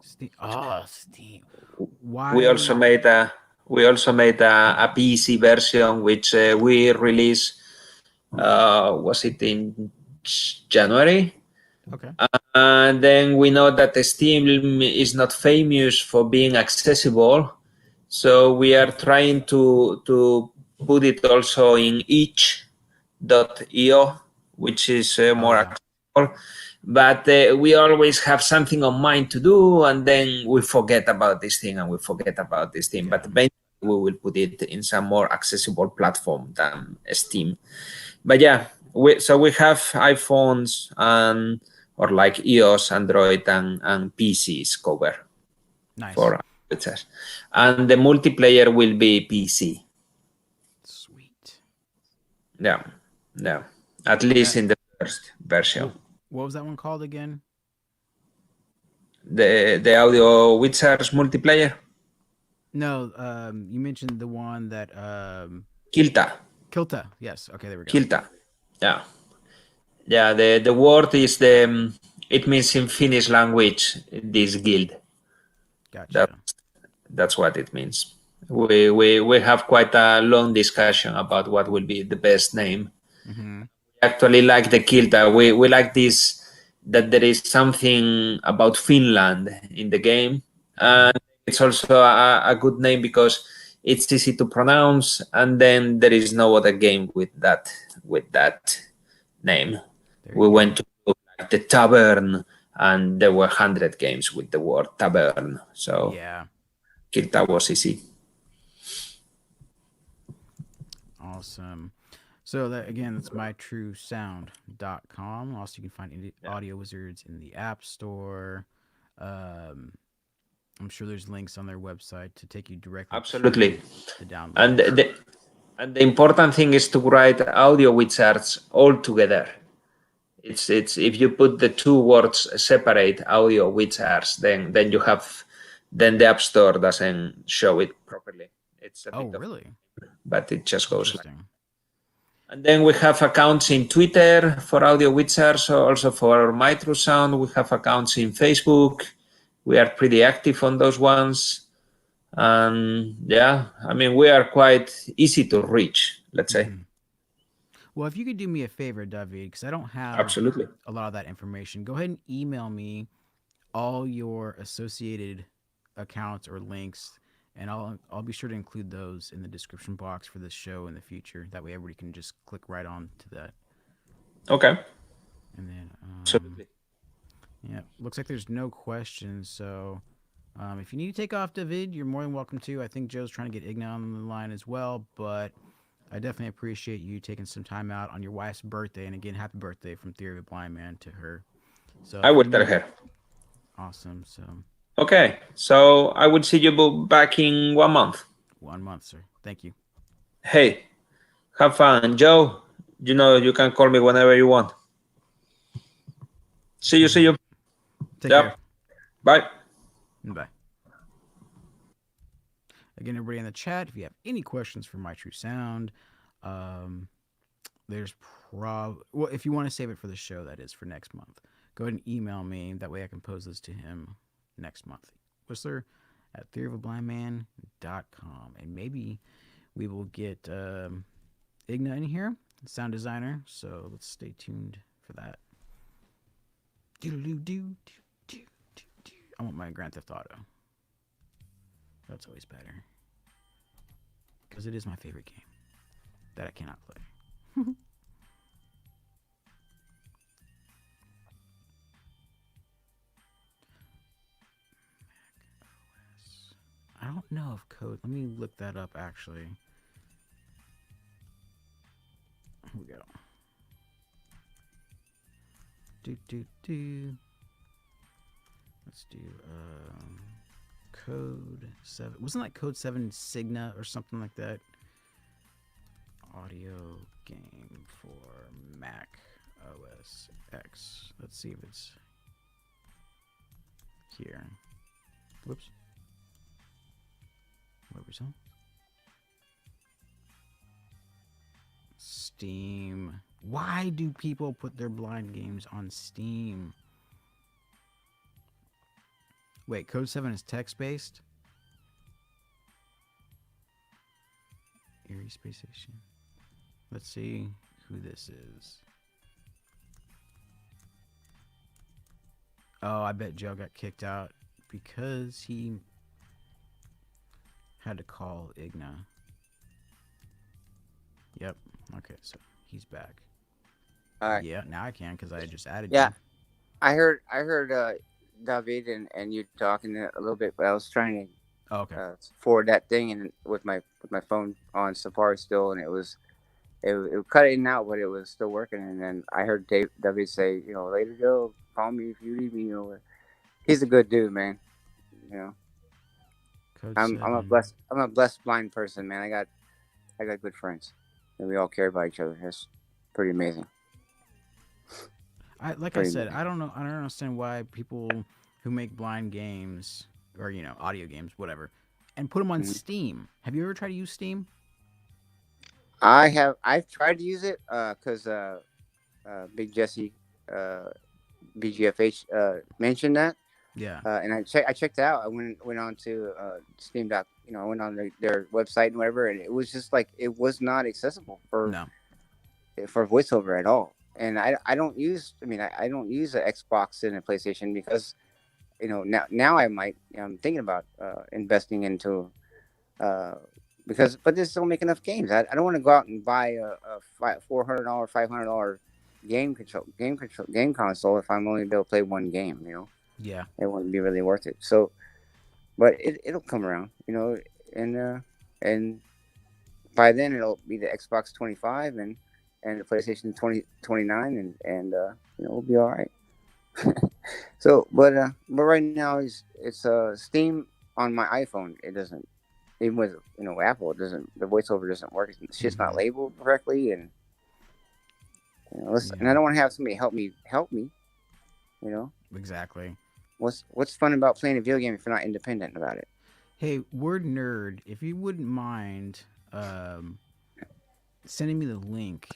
Steam. Oh, Steam. We also Why? made a a PC version which we released. Was it in January? Okay. And then we know that the Steam is not famous for being accessible, so we are trying to put it also in itch.io, which is Oh more yeah. accessible. But we always have something on mind to do, and then we forget about this thing and we forget about this thing. Yeah. But eventually, we will put it in some more accessible platform than Steam. But yeah, we have iPhones and or like iOS, Android, and PCs covered Nice. for access. And the multiplayer will be PC. Sweet. Yeah, yeah. At And least that. in the first version. What, what was that one called again? The audio Wizards multiplayer. No. You mentioned the one that Kilta. Kilta. Yes. Okay. There we go. Kilta. Yeah. Yeah. The word is the it means in Finnish language this guild. That Gotcha. that's what it means. We have quite a long discussion about what will be the best name. Mm-hmm. Actually like the Kilta. We like this that there is something about Finland in the game. Okay. And it's also a good name because it's easy to pronounce and then there is no other game with that name. There We you go. went to like the tavern and there were 100 games with the word tavern. So Yeah. Kilta was easy. Awesome. So that again, that's mytruesound.com. Also, you can find Audio Wizards in the App Store. Um, I'm sure there's links on their website to take you directly Absolutely. to the download. And the important thing is to write audio wizards all together. It's if you put the two words separate, audio wizards, then you have then the App Store doesn't show it properly. It's a Oh, bit of, really? but it just goes like. Interesting. And then we have accounts in Twitter for audio wizards, also for My True Sound. We have accounts in Facebook. We are pretty active on those ones. And yeah, I mean, we are quite easy to reach, let's say. Mm-hmm. Well, if you could do me a favor, David, because I don't have Absolutely. a lot of that information, go ahead and email me all your associated accounts or links, and I'll be sure to include those in the description box for this show in the future. That way, everybody can just click right on to that. Okay. And then, Absolutely. yeah, looks like there's no questions. So, if you need to take off, David, you're more than welcome to. I think Joe's trying to get Igna on the line as well, but I definitely appreciate you taking some time out on your wife's birthday. And again, happy birthday from Theory of a Blind Man to her. So, I if will you tell need, her. awesome. So, Okay. So I will see you back in 1 month. 1 month, sir. Thank you. Hey, have fun. Joe, you know you can call me whenever you want. See you. See you. Take Yep. care. Bye. Bye. Again, everybody in the chat, if you have any questions for My True Sound, there's well, if you want to save it for the show, that is for next month, go ahead and email me. That way I can pose this to him next month. Whistler at theoryofAblindman.com. And maybe we will get Igna in here, sound designer. So let's stay tuned for that. I want my Grand Theft Auto. That's always better. Because it is my favorite game that I cannot play. I don't know if code. Let me look that up actually. Here we go. Let's do code 7. Wasn't that code 7 Signa or something like that? Audio game for Mac OS X. Let's see if it's here. Whoops. What was that? Steam. Why do people put their blind games on Steam? Wait, Code 7 is text-based? Erie Space Station. Let's see who this is. Oh, I bet Joe got kicked out because he had to call Igna. Yep. Okay, so he's back. All right. Yeah, now I can because I just added Yeah. you. I heard David and you talking a little bit, but I was trying Oh, okay. to forward that thing and with my phone on Safari still, and it cut in and out, but it was still working. And then I heard David say, later, Joe, call me if you need me. He's a good dude, man. I'm a blessed blind person, man. I got good friends, and we all care about each other. That's pretty amazing. I don't know. I don't understand why people who make blind games or audio games, whatever, and put them on Steam. Have you ever tried to use Steam? I've tried to use it because Big Jesse BGFH mentioned that. Yeah. And I checked it out. I went on to Steam. I went on their website and whatever, and it was just like it was not accessible for voiceover at all. And I don't use an Xbox and a PlayStation because now I might. I'm thinking about investing into but they still make enough games. I don't want to go out and buy a $400, $500 game console if I'm only able to play one game. Yeah, it wouldn't be really worth it. So, but it'll come around, and by then it'll be the Xbox 25 and the PlayStation 29, and we'll be all right. So, but right now it's Steam on my iPhone. It doesn't, even with Apple, it doesn't. The voiceover doesn't work. It's just not labeled correctly, and and I don't want to have somebody help me. Exactly. What's fun about playing a video game if you're not independent about it? Hey, Word Nerd, if you wouldn't mind sending me the link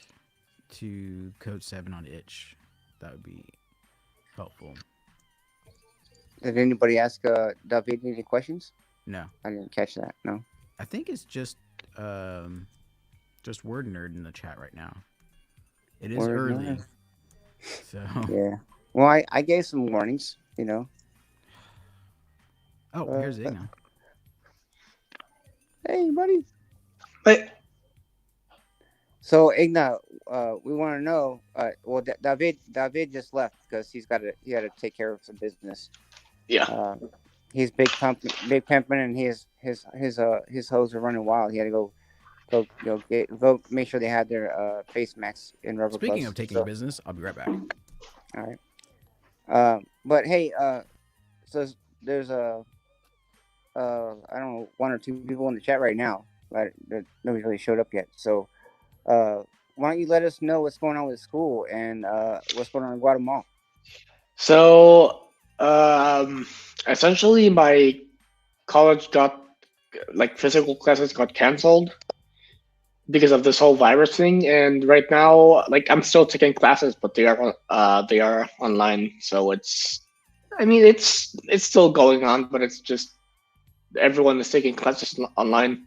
to Code 7 on itch, that would be helpful. Did anybody ask David any questions? No. I didn't catch that. No. I think it's just Word Nerd in the chat right now. It is Word early. Nerd. So yeah. Well, I gave some warnings, Oh, here's Igna. Hey, buddy. Hey. So, Igna, we want to know. Well, David just left because he had to take care of some business. Yeah. He's big pimping, and his hoes are running wild. He had to go make sure they had their face masks and rubber gloves. Speaking of taking business, I'll be right back. All right. But hey, so there's I don't know, 1 or 2 people in the chat right now, but nobody's really showed up yet. So, why don't you let us know what's going on with school and what's going on in Guatemala? So, essentially, my college physical classes got canceled because of this whole virus thing, and right now, I'm still taking classes, but they are online. So it's still going on, but it's just everyone is taking classes online.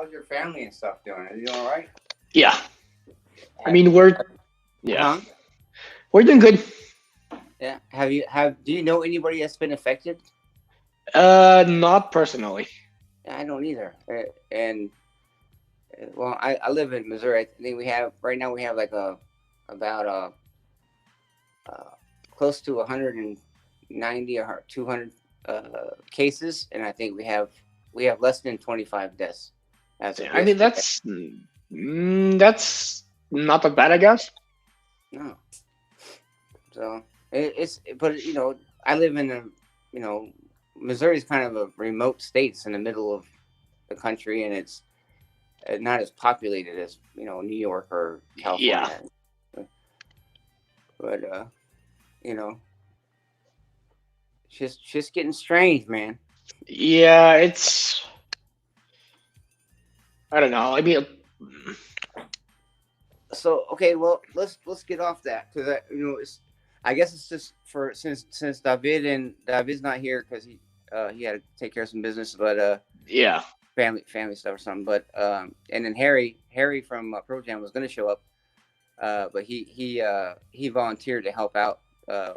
how's your family and stuff doing? Are you doing all right? Yeah. I mean, we're Huh? we're doing good. Yeah. Do you know anybody that's been affected? Not personally. I don't either. And well, I live in Missouri. I think we have right now. We have like about close to 190 or 200 cases, and I think we have less than 25 deaths. I mean, that's not a bad, I guess. No. So but I live in Missouri is kind of a remote state. It's in the middle of the country, and it's not as populated as New York or California. Yeah. But just getting strange, man. Yeah, it's. I don't know. I mean. So okay, well let's get off that because I guess it's just for since David's not here because he had to take care of some business, but yeah, family stuff or something. But and then Harry from Pro Jam was going to show up, but he volunteered to help out. I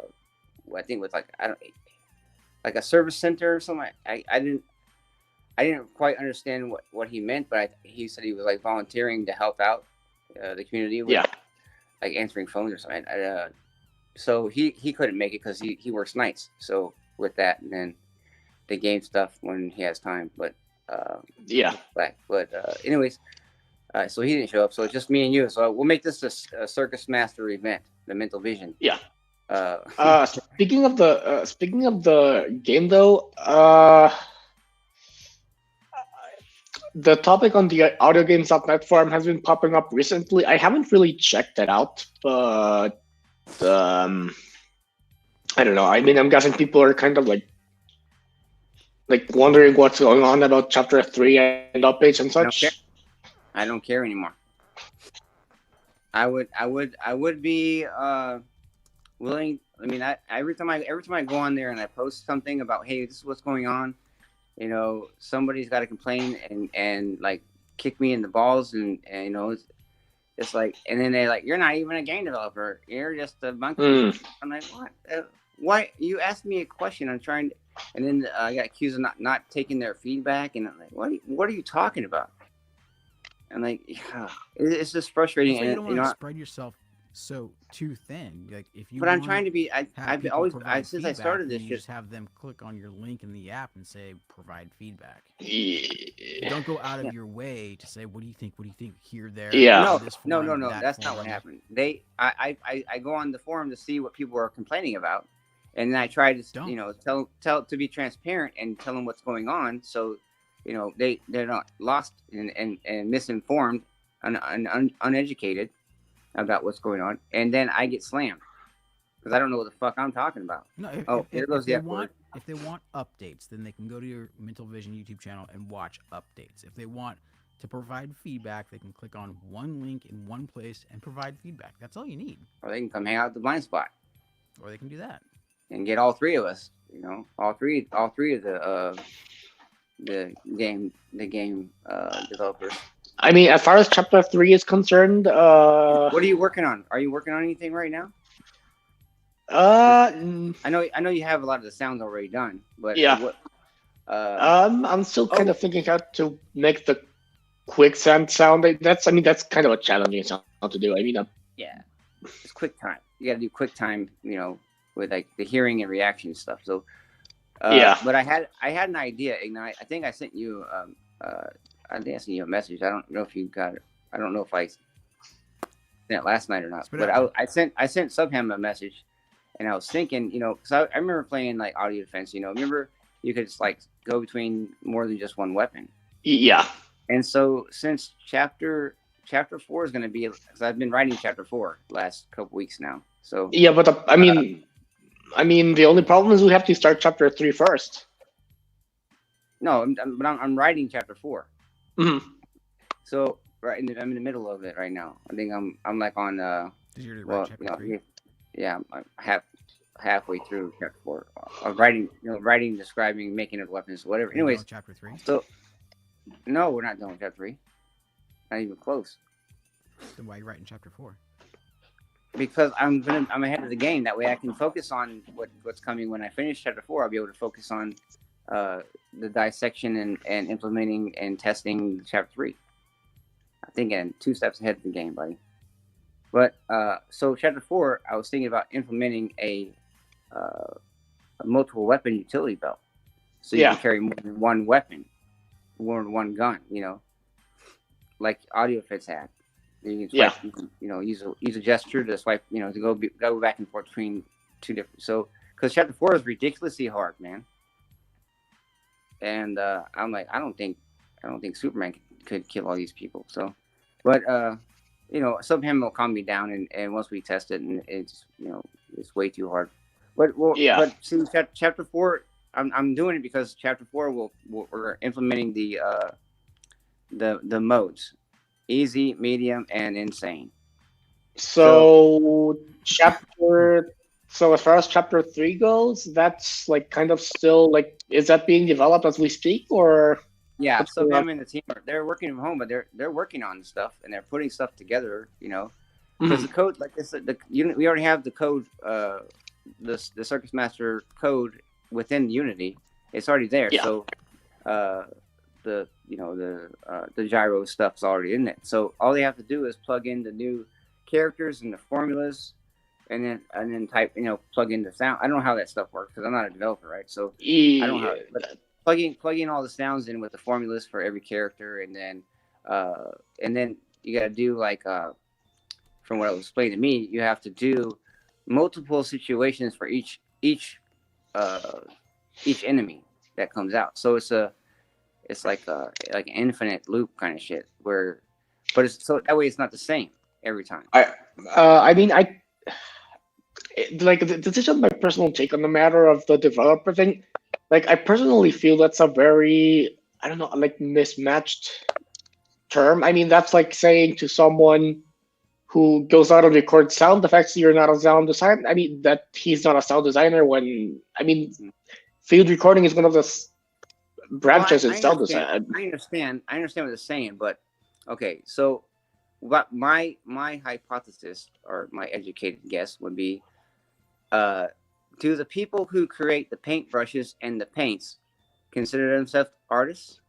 think with like a service center or something. I didn't quite understand what he meant, but he said he was like volunteering to help out the community with like answering phones or something. So he couldn't make it because he works nights. So with that, and then the game stuff when he has time. But anyways, so he didn't show up. So it's just me and you. So we'll make this a Circus Master event, the Mental Vision. Yeah. Speaking of the game though, the topic on the audiogames.net forum has been popping up recently. I haven't really checked that out, but I don't know. I mean, I'm guessing people are kind of like wondering what's going on about Chapter 3 and updates and such. I don't care anymore. I would be willing. I mean, every time I go on there and I post something about, hey, this is what's going on. Somebody's got to complain and like kick me in the balls and it's like, and then they're like, you're not even a game developer, you're just a monkey. I'm like, what? Why you asked me a question? I'm trying to, and then I got accused of not taking their feedback, and I'm like, what are you talking about? And like, it's just frustrating. So you don't want to know, spread yourself so too thin. Like if you. But I'm trying to be. I've always since I started this. You just have them click on your link in the app and say provide feedback. You don't go out of your way to say what do you think? What do you think? Here, there. Yeah. No. That's not what happened. I go on the forum to see what people are complaining about, and then I try to tell to be transparent and tell them what's going on. So they're not lost and misinformed and uneducated about what's going on, and then I get slammed because I don't know what the fuck I'm talking about. No, if they want updates, then they can go to your Mental Vision YouTube channel and watch updates. If they want to provide feedback, they can click on one link in one place and provide feedback. That's all you need. Or they can come hang out at the Blind Spot. Or they can do that and get all three of us. All three of the game developers. I mean, as far as Chapter 3 is concerned, what are you working on? Are you working on anything right now? I know you have a lot of the sounds already done, but yeah. I'm still kind of thinking how to make the quicksand sound. That's kind of a challenging sound to do. I mean, yeah, it's QuickTime. You got to do QuickTime, with like the hearing and reaction stuff. So, But I had an idea, Ignite. I think I sent you. I think I sent you a message. I don't know if you got it. I don't know if I sent it last night or not. But I sent Subham a message, and I was thinking, because I remember playing like audio defense. Remember you could just like go between more than just one weapon. Yeah. And so since chapter 4 is going to be, because I've been writing chapter 4 last couple weeks now. So yeah, but I mean, the only problem is we have to start chapter 3 first. No, I'm writing chapter 4. Mm-hmm. So I'm in the middle of it right now. I think I'm like on Did you write chapter 3? Yeah, I'm halfway through chapter 4. Writing, describing, making it weapons, whatever. Anyways, chapter 3. So No, we're not done with chapter 3. Not even close. Then why are you writing chapter 4? Because I'm ahead of the game. That way I can focus on what's coming when I finish chapter 4. I'll be able to focus on the dissection and implementing and testing chapter 3. I think I'm 2 steps ahead of the game, buddy. But so chapter 4, I was thinking about implementing a multiple weapon utility belt, so you can carry more than one weapon, more than one gun. You know, like audio fits had. You can swipe, you can, use a gesture to swipe, to go back and forth between 2 different. So because chapter 4 is ridiculously hard, man. And I'm like, I don't think Superman could kill all these people. So, but some of him will calm me down, and once we test it, and it's it's way too hard. But see, chapter 4, I'm doing it because chapter 4 we're implementing the modes: easy, medium, and insane. So as far as chapter 3 goes, that's like kind of still like, is that being developed as we speak, or? Yeah, so him and the team they're working from home, but they're working on stuff and they're putting stuff together, because the code, like I said, we already have the code, the Circus Master code within Unity. It's already there. Yeah. So the gyro stuff's already in it. So all they have to do is plug in the new characters and the formulas, and then type, plug in the sound. I don't know how that stuff works because I'm not a developer, right? So I don't know how it, but plugging all the sounds in with the formulas for every character, and then you got to do like from what it was explained to me, you have to do multiple situations for each enemy that comes out. So it's like an infinite loop kind of shit but it's so that way it's not the same every time. This is just my personal take on the matter of the developer thing. Like, I personally feel that's a very, I don't know, like, mismatched term. I mean, that's like saying to someone who goes out and records sound effects, you're not a sound designer. I mean, that he's not a sound designer when, field recording is one of the branches in sound design. I understand what they're saying, but okay, so what my hypothesis or my educated guess would be, do the people who create the paintbrushes and the paints consider themselves artists?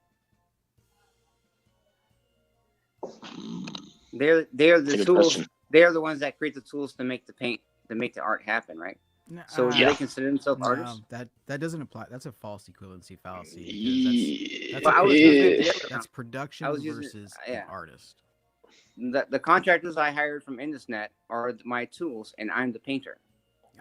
They're the tools. Question. They're the ones that create the tools to make the art happen, right? So do they consider themselves artists? That doesn't apply. That's a false equivalency fallacy. That's production versus an artist. The contractors I hired from IndusNet are my tools, and I'm the painter.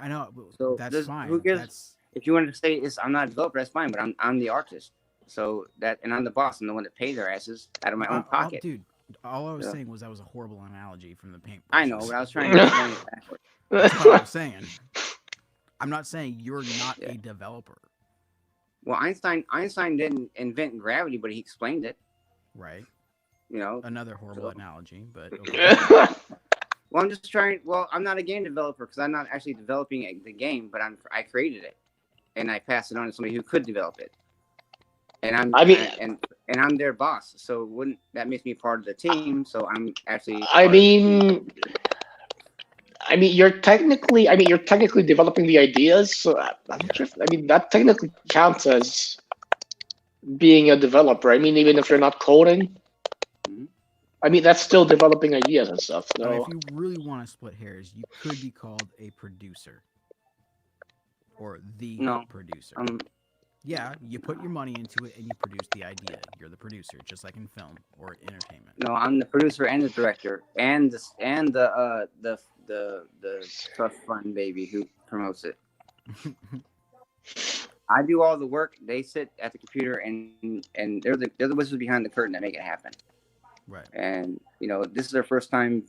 I know, so that's fine. Who gives? If you want to say I'm not a developer, that's fine. But I'm the artist. So and I'm the boss. I'm the one that paid their asses out of my own pocket. Dude, all I was saying was that was a horrible analogy from the paint. I know, but I was trying to explain it backwards. That's what I was saying. I'm not saying you're not a developer. Well, Einstein didn't invent gravity, but he explained it. Right. Another horrible analogy, but okay. Well, I'm just trying. Well, I'm not a game developer because I'm not actually developing the game, but I created it, and I passed it on to somebody who could develop it. And I'm their boss, so that makes me part of the team? So I'm actually. You're technically developing the ideas. So I'm not sure. That technically counts as being a developer. Even if you're not coding. That's still developing ideas and stuff. So. If you really want to split hairs, you could be called a producer. Or the producer. Yeah, you put your money into it and you produce the idea. You're the producer, just like in film or entertainment. No, I'm the producer and the director and the trust fund baby who promotes it. I do all the work. They sit at the computer and they're the wizards behind the curtain that make it happen. Right. And this is their first time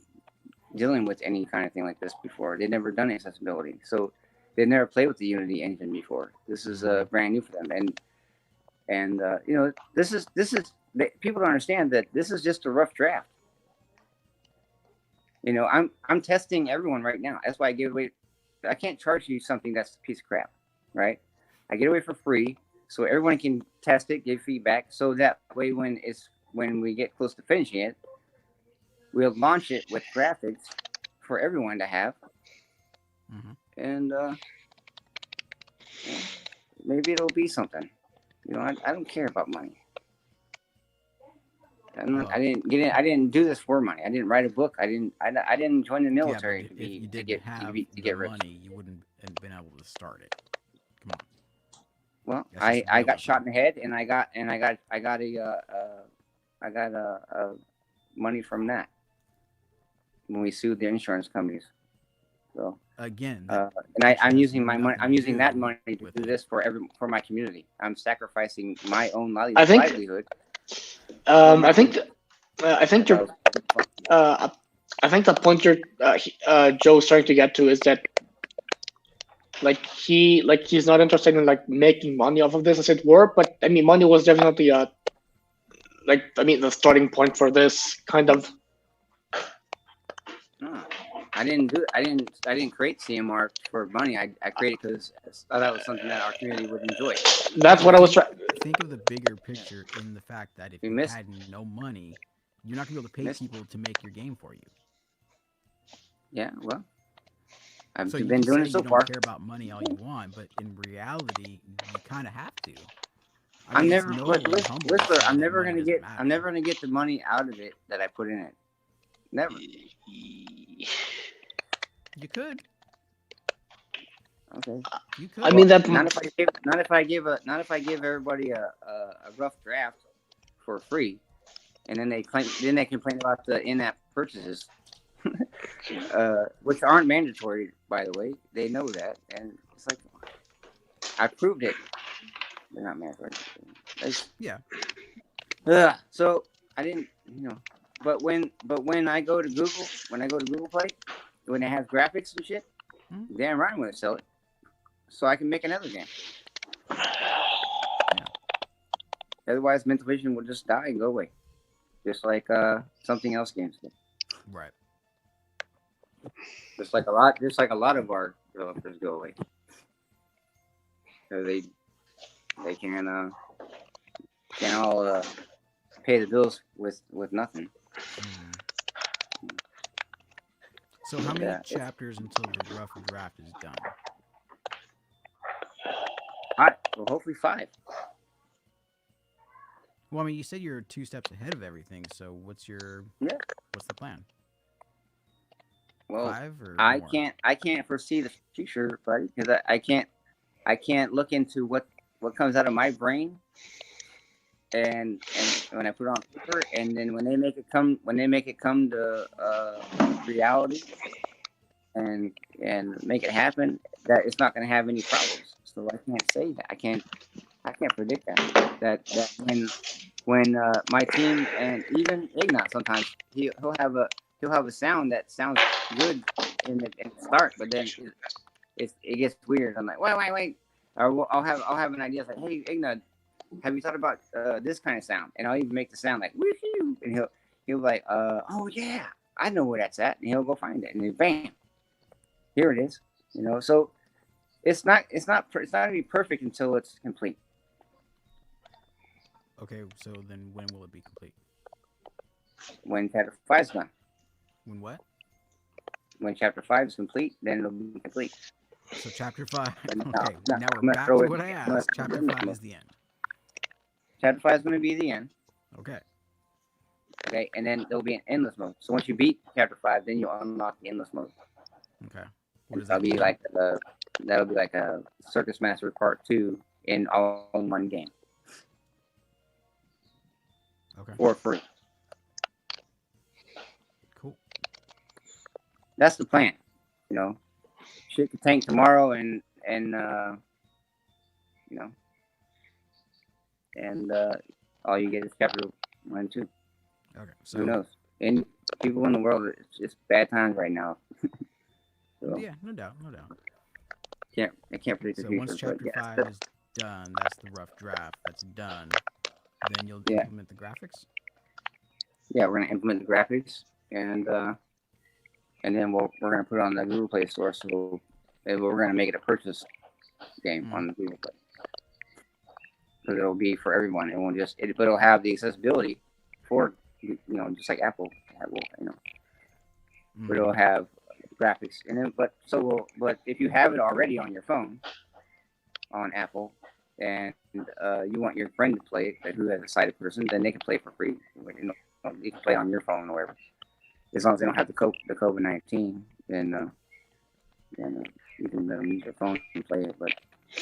dealing with any kind of thing like this before. They've never done accessibility, so they've never played with the Unity engine before. This is brand new for them, and this is people don't understand that this is just a rough draft. I'm testing everyone right now. That's why I give away. I can't charge you something that's a piece of crap, right? I get away for free so everyone can test it, give feedback, so that way when we get close to finishing it, we'll launch it with graphics for everyone to have, and maybe it'll be something. I don't care about money. I didn't do this for money. I didn't write a book. I didn't join the military if you didn't have to get rich. money, you wouldn't have been able to start it. Come on. Well, That's I got shot in the head, and I got money from that when we sued the insurance companies. So again, I'm using my money. I'm using that money to do this for my community. I'm sacrificing my own livelihood. I think the point Joe's trying to get to is that he's not interested in making money off of this, as it were. But I mean, money was definitely the starting point for this kind of. No, I didn't do it. I didn't create CMR for money. I created because I thought that was something that our community would enjoy. That's what I was trying. Think of the bigger picture in the fact that if you had no money, you're not gonna be able to pay people to make your game for you. Yeah, well, I've so been doing it so far. You don't care about money all you want, but in reality, you kind of have to. I'm never gonna get the money out of it that I put in it. Never. You could. Okay. You could. I mean that. Not if I give everybody a rough draft for free, and then they complain about the in-app purchases, which aren't mandatory, by the way. They know that, and it's like I proved it. They're not mandatory. Yeah. So I didn't, But when I go to Google, Play, when it has graphics and shit, damn right I'm gonna sell it, so I can make another game. Yeah. Otherwise, Mental Vision will just die and go away, just like something else games did. Right. Just like a lot of our developers go away. So they can all pay the bills with nothing. So how many chapters until the rough draft is done? Well, hopefully 5. Well, I mean, you said you're 2 steps ahead of everything. So what's the plan? Well, 5 or I more? I can't foresee the future, buddy, because I can't look into what comes out of my brain. And when I put it on paper, and then when they make it come to reality, and make it happen, that it's not going to have any problems. So I can't say that. I can't predict that. That when my team, and even Ignat, sometimes he'll have a sound that sounds good in the start, but then it gets weird. I'm like, wait, or I'll have an idea. It's like, hey, Ignat, have you thought about this kind of sound? And I'll even make the sound like woohoo, and he'll be like, oh yeah, I know where that's at, and he'll go find it, and then bam, here it is. So it's not gonna be perfect until it's complete. Okay, so then when will it be complete? When Chapter 5 is done. When what? When Chapter 5 is complete, then it'll be complete. So Chapter 5. Okay, now we're back to what I asked. Chapter 5 is the end. Chapter 5 is going to be the end. Okay. Okay, and then there'll be an endless mode. So once you beat Chapter 5, then you'll unlock the endless mode. Okay. That'll be like a Circus Master Part 2 in all in one game. Okay. For free. Cool. That's the plan. Shit could tank tomorrow, and all you get is Chapter 1 and 2. Okay. So who knows? And people in the world, it's just bad times right now. So, yeah, no doubt. I can't predict the so future. Once Chapter 5 is done, that's the rough draft. That's done. Then you'll implement the graphics. Yeah, we're gonna implement the graphics, and then we're gonna put it on the Google Play Store. So we're gonna make it a purchase game on the Google Play. because it'll be for everyone. It won't just, but it'll have the accessibility for, just like Apple will, but it'll have graphics in it. But if you have it already on your phone, on Apple, and you want your friend to play it, who has a sighted person, then they can play for free. You can play on your phone or whatever, as long as they don't have the COVID-19. Then you can let them use their phone and play it. But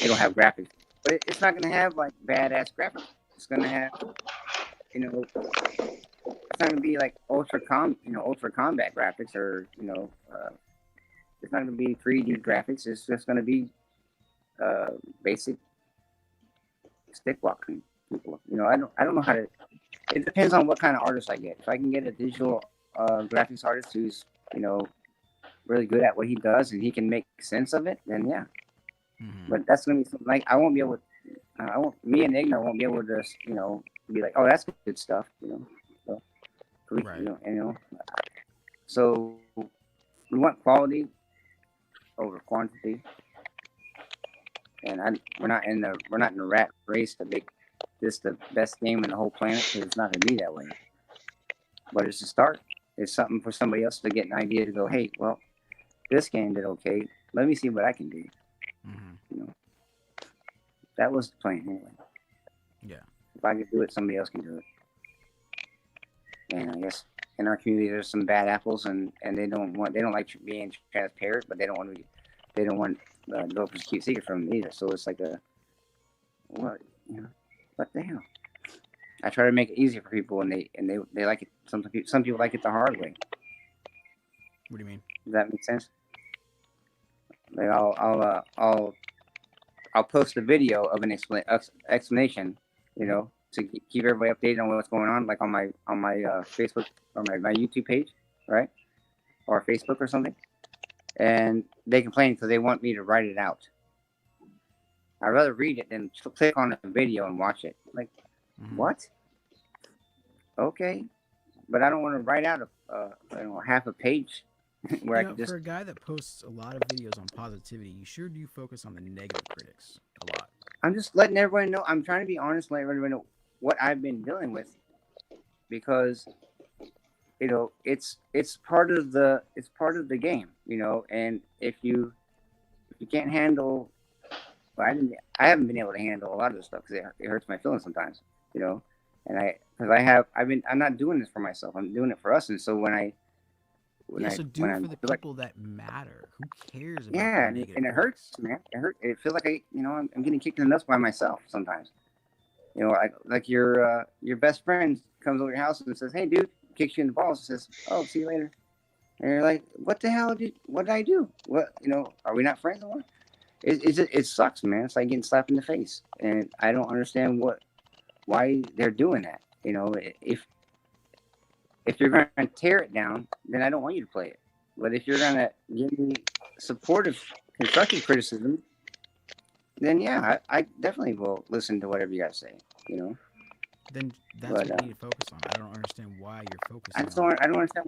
it'll have graphics. But it's not going to have like badass graphics. It's going to have, it's not going to be like ultra combat graphics, or it's not going to be 3D graphics. It's just going to be basic stick walking people. I don't know how to. It depends on what kind of artist I get. If I can get a digital graphics artist who's really good at what he does and he can make sense of it, then yeah. Mm-hmm. But that's gonna be something like I won't be able to. Me and Igna won't be able to just be like, oh, that's good stuff, So, right. So we want quality over quantity, and we're not in the rat race to make this the best game in the whole planet, because it's not gonna be that way. But it's a start. It's something for somebody else to get an idea to go, hey, well, this game did okay. Let me see what I can do. Mm-hmm. That was the plan anyway. Yeah. If I could do it, somebody else can do it. And I guess in our community, there's some bad apples, and they don't like being transparent, but they don't want developers to keep secret from them either. So it's like what the hell? I try to make it easy for people, and they like it. Some people like it the hard way. What do you mean? Does that make sense? Like I'll post a video of an explanation, to keep everybody updated on what's going on, like on my Facebook or my YouTube page, right, or Facebook or something, and they complain because they want me to write it out. I'd rather read it than click on a video and watch it. Like, what? Okay, but I don't want to write out half a page. Where I can just... For a guy that posts a lot of videos on positivity, you sure do focus on the negative critics a lot. I'm just letting everybody know. I'm trying to be honest, letting everybody know what I've been dealing with, because it's part of the game, and if you can't handle, I haven't been able to handle a lot of this stuff because it hurts my feelings sometimes, and I'm not doing this for myself. I'm doing it for us. And so do it for the people that matter. Who cares about and it hurts, man. It hurts. It feels like I'm getting kicked in the nuts by myself sometimes. Like your best friend comes over your house and says, "Hey, dude," kicks you in the balls and says, "Oh, see you later." And you're like, "What the hell what did I do? What, are we not friends anymore?" It sucks, man. It's like getting slapped in the face, and I don't understand why they're doing that. If you're going to tear it down, then I don't want you to play it. But if you're going to give me supportive, constructive criticism, then yeah, I definitely will listen to whatever you guys say, Then that's what you need to focus on. I don't understand why you're focusing I don't understand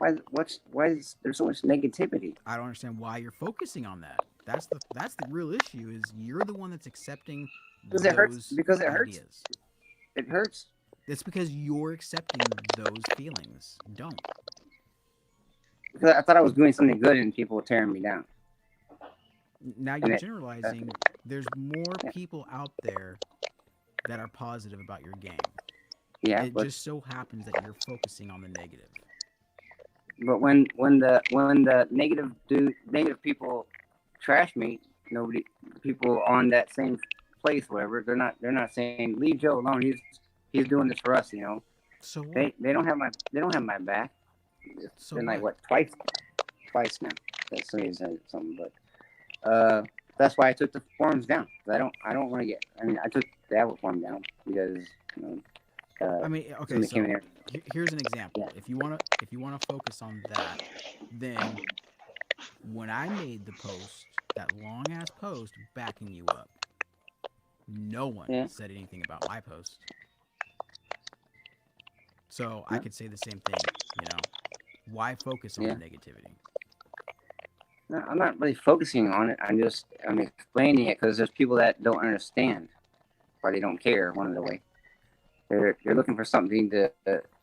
why is there so much negativity. I don't understand why you're focusing on that. That's the real issue, is you're the one that's accepting because it hurts. Because it ideas. Hurts. It hurts. It's because you're accepting those feelings. Don't. Because I thought I was doing something good and people were tearing me down. Now you're generalizing. There's more people out there that are positive about your game. Yeah. It just so happens that you're focusing on the negative. But when the negative people trash me, people on that same place, whatever, they're not saying leave Joe alone. He's doing this for us, So they don't have my back. So been like twice now. That's something, but that's why I took the forums down. I don't want to get. I took the Apple forum down because okay. So here's an example. Yeah. If you wanna focus on that, then when I made the post, that long ass post backing you up, no one said anything about my post. So I could say the same thing, Why focus on the negativity? No, I'm not really focusing on it. I'm explaining it because there's people that don't understand. or they don't care. One of the way they're looking for something to.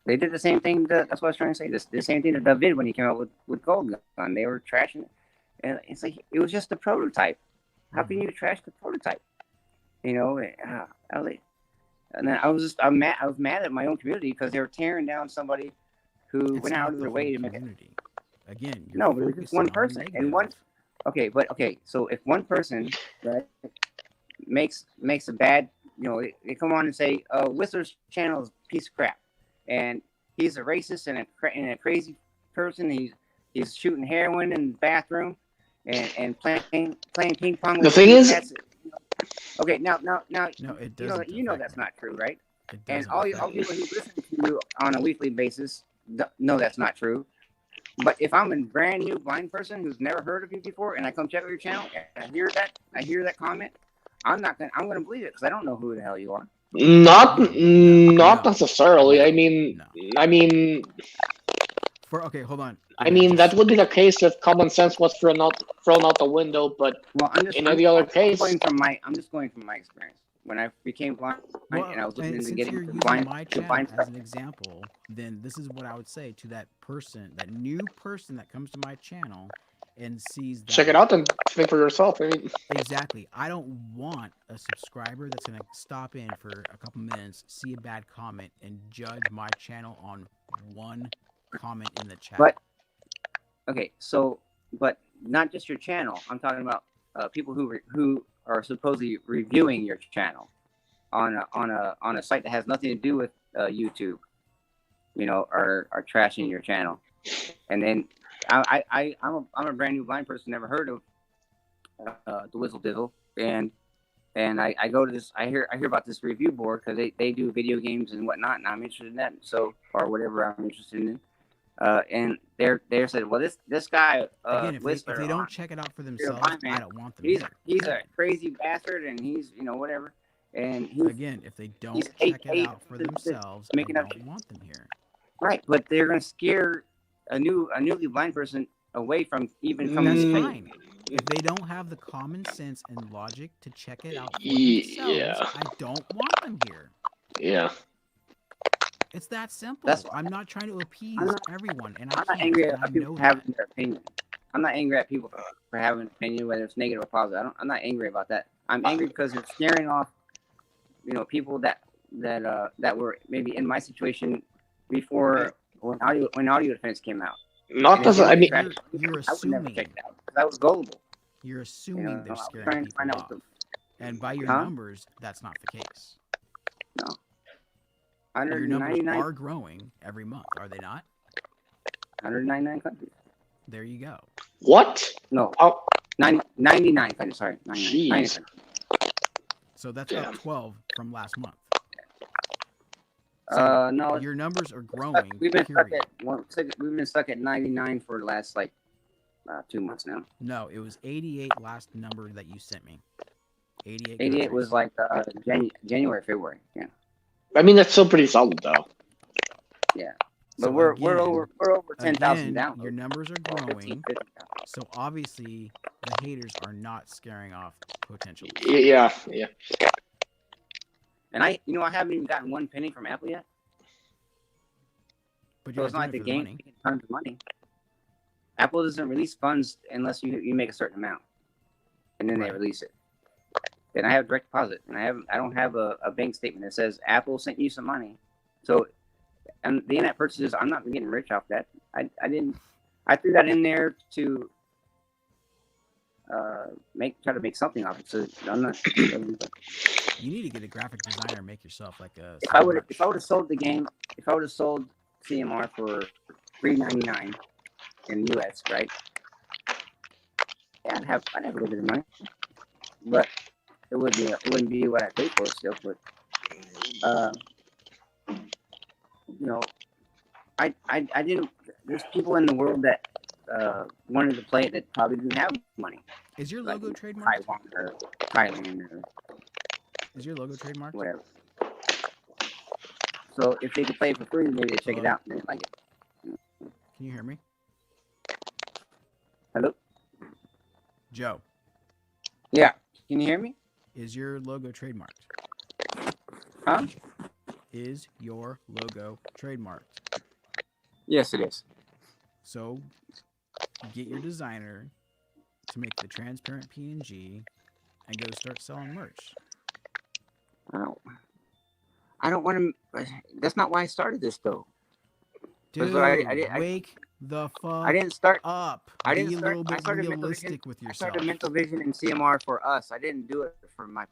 They did the same thing. That's what I was trying to say. The same thing that Dub did when he came out with Gold Gun. They were trashing it, and it's like it was just a prototype. How can you trash the prototype? You know, and then I'm mad. I was mad at my own community because they were tearing down somebody who It's went not out of the their way whole to make it. community. Again, you're No, but it was just one focusing on person and one. negative. Okay. So if one person, right, makes a bad, they come on and say, Whistler's channel is a piece of crap, and he's a racist and a crazy person. He's shooting heroin in the bathroom, and playing ping pong. The thing is, okay, now, No, it doesn't. you know that's not true, right? It And doesn't. all people who listen to you on a weekly basis know that's not true. But if I'm a brand new blind person who's never heard of you before, and I come check out your channel and I hear that comment, I'm gonna believe it because I don't know who the hell you are. not No. necessarily. No. I mean, Okay, hold on. that would be the case if common sense was thrown out the window. But well, in any other case, I'm just going from my experience. When I became blind and I was looking into getting blind, my channel as an example, then this is what I would say to that person, that new person that comes to my channel and sees that. Check it out and think for yourself. I mean, exactly. I don't want a subscriber that's going to stop in for a couple minutes, see a bad comment, and judge my channel on one comment in the chat. But okay, but not just your channel. I'm talking about people who are supposedly reviewing your channel on a site that has nothing to do with YouTube, are trashing your channel. And then I'm a brand new blind person, never heard of the Whizzle Dizzle, and I go to this. I hear about this review board because they do video games and whatnot, and I'm interested in that. So or whatever I'm interested in. And they said, well, this guy again, if they don't check it out for themselves, I don't want them. He's a crazy bastard, and he's whatever. And again, if they don't check it out for themselves, I don't want them here. Right, but they're gonna scare a newly blind person away from even coming. That's fine. If they don't have the common sense and logic to check it out for themselves, I don't want them here. Yeah. It's that simple. I'm not trying to appease everyone, and I'm not angry at people having their opinion. I'm not angry at people for having an opinion, whether it's negative or positive. I'm not angry about that. I'm angry because it's scaring off, people that were maybe in my situation before when audio defense came out. Not as I mean, you're assuming. I would never check it out because I was gullible. You're assuming they're scaring people off. And by your numbers, that's not the case. No. Your numbers are growing every month, are they not? 199 countries. There you go. What? No. 99 countries. Sorry. 99 Jeez. So that's up 12 from last month. So no. Your numbers are growing. We've been stuck at 99 for the last 2 months now. No, it was 88 last number that you sent me. 88. 88 was January, February. Yeah. I mean, that's still pretty solid, though. Yeah, but we're over 10,000 down. Your numbers are growing, so obviously the haters are not scaring off potential. Yeah. And I haven't even gotten one penny from Apple yet. But so it's not like the game making tons of money. Apple doesn't release funds unless you make a certain amount, and then they release it. Then I have direct deposit, and I don't have a bank statement that says Apple sent you some money. So, and the in-app purchases, I'm not getting rich off that. I threw that in there to try to make something off it. So I'm not. You need to get a graphic designer and make yourself like a. If I would have sold the game, if I would have sold CMR for $3.99 in the US, right? Yeah, I'd have a little bit of money, but it wouldn't be what I paid for still. But I didn't. There's people in the world that wanted to play it that probably didn't have money. Is your logo trademarked? Taiwan or Thailand or. Is your logo trademarked? Whatever. So if they could play it for free, maybe they check it out and they like it. Can you hear me? Hello? Joe. Yeah. Can you hear me? Is your logo trademarked? Huh? Is your logo trademarked? Yes, it is. So get your designer to make the transparent PNG and go start selling merch. I don't want to. That's not why I started this though. Dude, I wake the fuck I didn't start. up. I Be didn't a start. little I bit started Mental Vision. realistic with I yourself. started Mental Vision and CMR for us. I didn't do it for my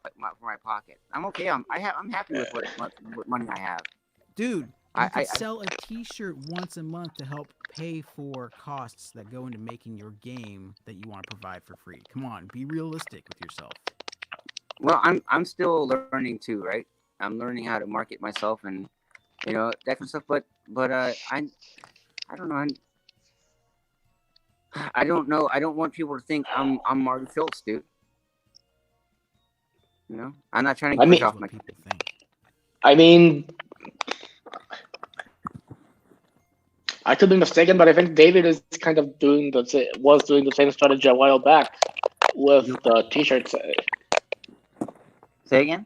pocket. I'm okay. I'm happy with what money I have. Dude, you could sell a T-shirt once a month to help pay for costs that go into making your game that you want to provide for free. Come on, be realistic with yourself. Well, I'm still learning too, right? I'm learning how to market myself and that kind of stuff. But I don't know. I don't know. I don't want people to think I'm Marty Schultz, dude. I'm not trying to push off my people think. I mean, I could be mistaken, but I think David is kind of was doing the same strategy a while back with the T-shirts. Say again.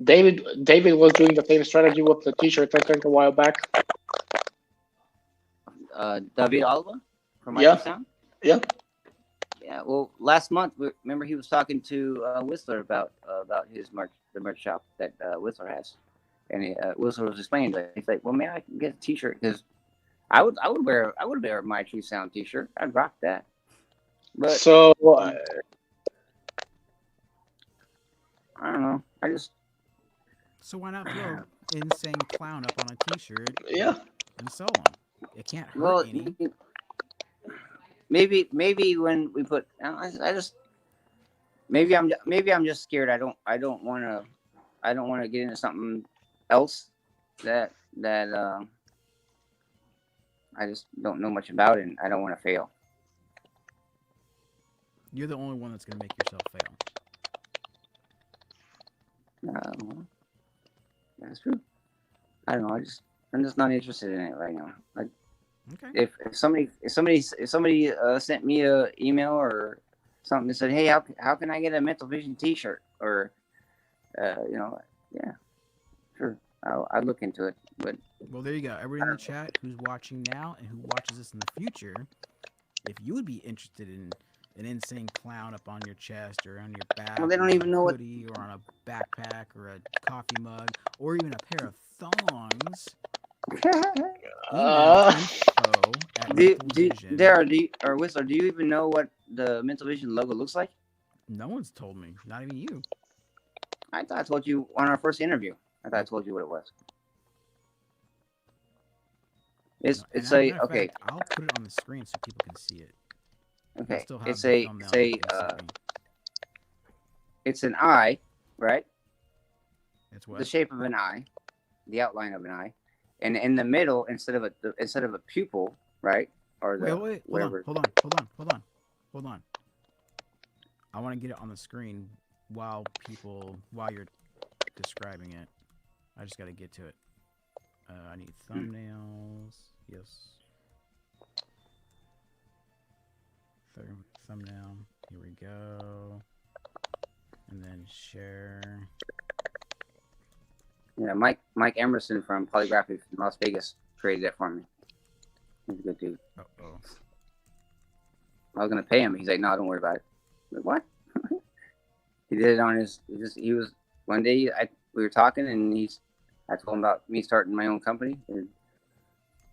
David was doing the same strategy with the T-shirts, I think, a while back. David Oliva from Yeah. Sound? Yeah. Yeah. Well, last month, remember he was talking to Whistler about the merch shop that Whistler has, and Whistler was explaining that he's like, "Well, man, I can get a T-shirt because I would wear my True Sound T-shirt. I'd rock that." But so I don't know. So why not throw Insane Clown up on a T-shirt? Yeah. And sell them. It can't hurt any. Maybe when we put, maybe I'm just scared. I don't want to get into something else that I just don't know much about, and I don't want to fail. You're the only one that's going to make yourself fail. That's true. I don't know. I'm just not interested in it right now. Okay. If somebody sent me a email or something that said, "Hey, how can I get a Mental Vision T-shirt?" or yeah, sure, I'll look into it. But well, there you go. Everybody in the chat who's watching now and who watches this in the future, if you would be interested in an Insane Clown up on your chest or on your back, well, they don't even know hoodie or on a backpack or a coffee mug or even a pair of thongs. Email info at or Whistler, do you even know what the Mental Vision logo looks like? No one's told me. Not even you. I thought I told you on our first interview. I thought I told you what it was. It's okay. Fact, I'll put it on the screen so people can see it. Okay. It's an eye, right? It's what? The shape of an eye, the outline of an eye, and in the middle, instead of a pupil, right? Or wait, hold on. I want to get it on the screen while you're describing it. I just got to get to it. I need thumbnails. Yes. Thumbnail. Here we go. And then share. Yeah, Mike Emerson from Polygraphic in Las Vegas created that for me. He's a good dude. Uh-oh. I was gonna pay him. He's like, "No, don't worry about it." I'm like, what? He did it on his. He was one day. We were talking, and I told him about me starting my own company, and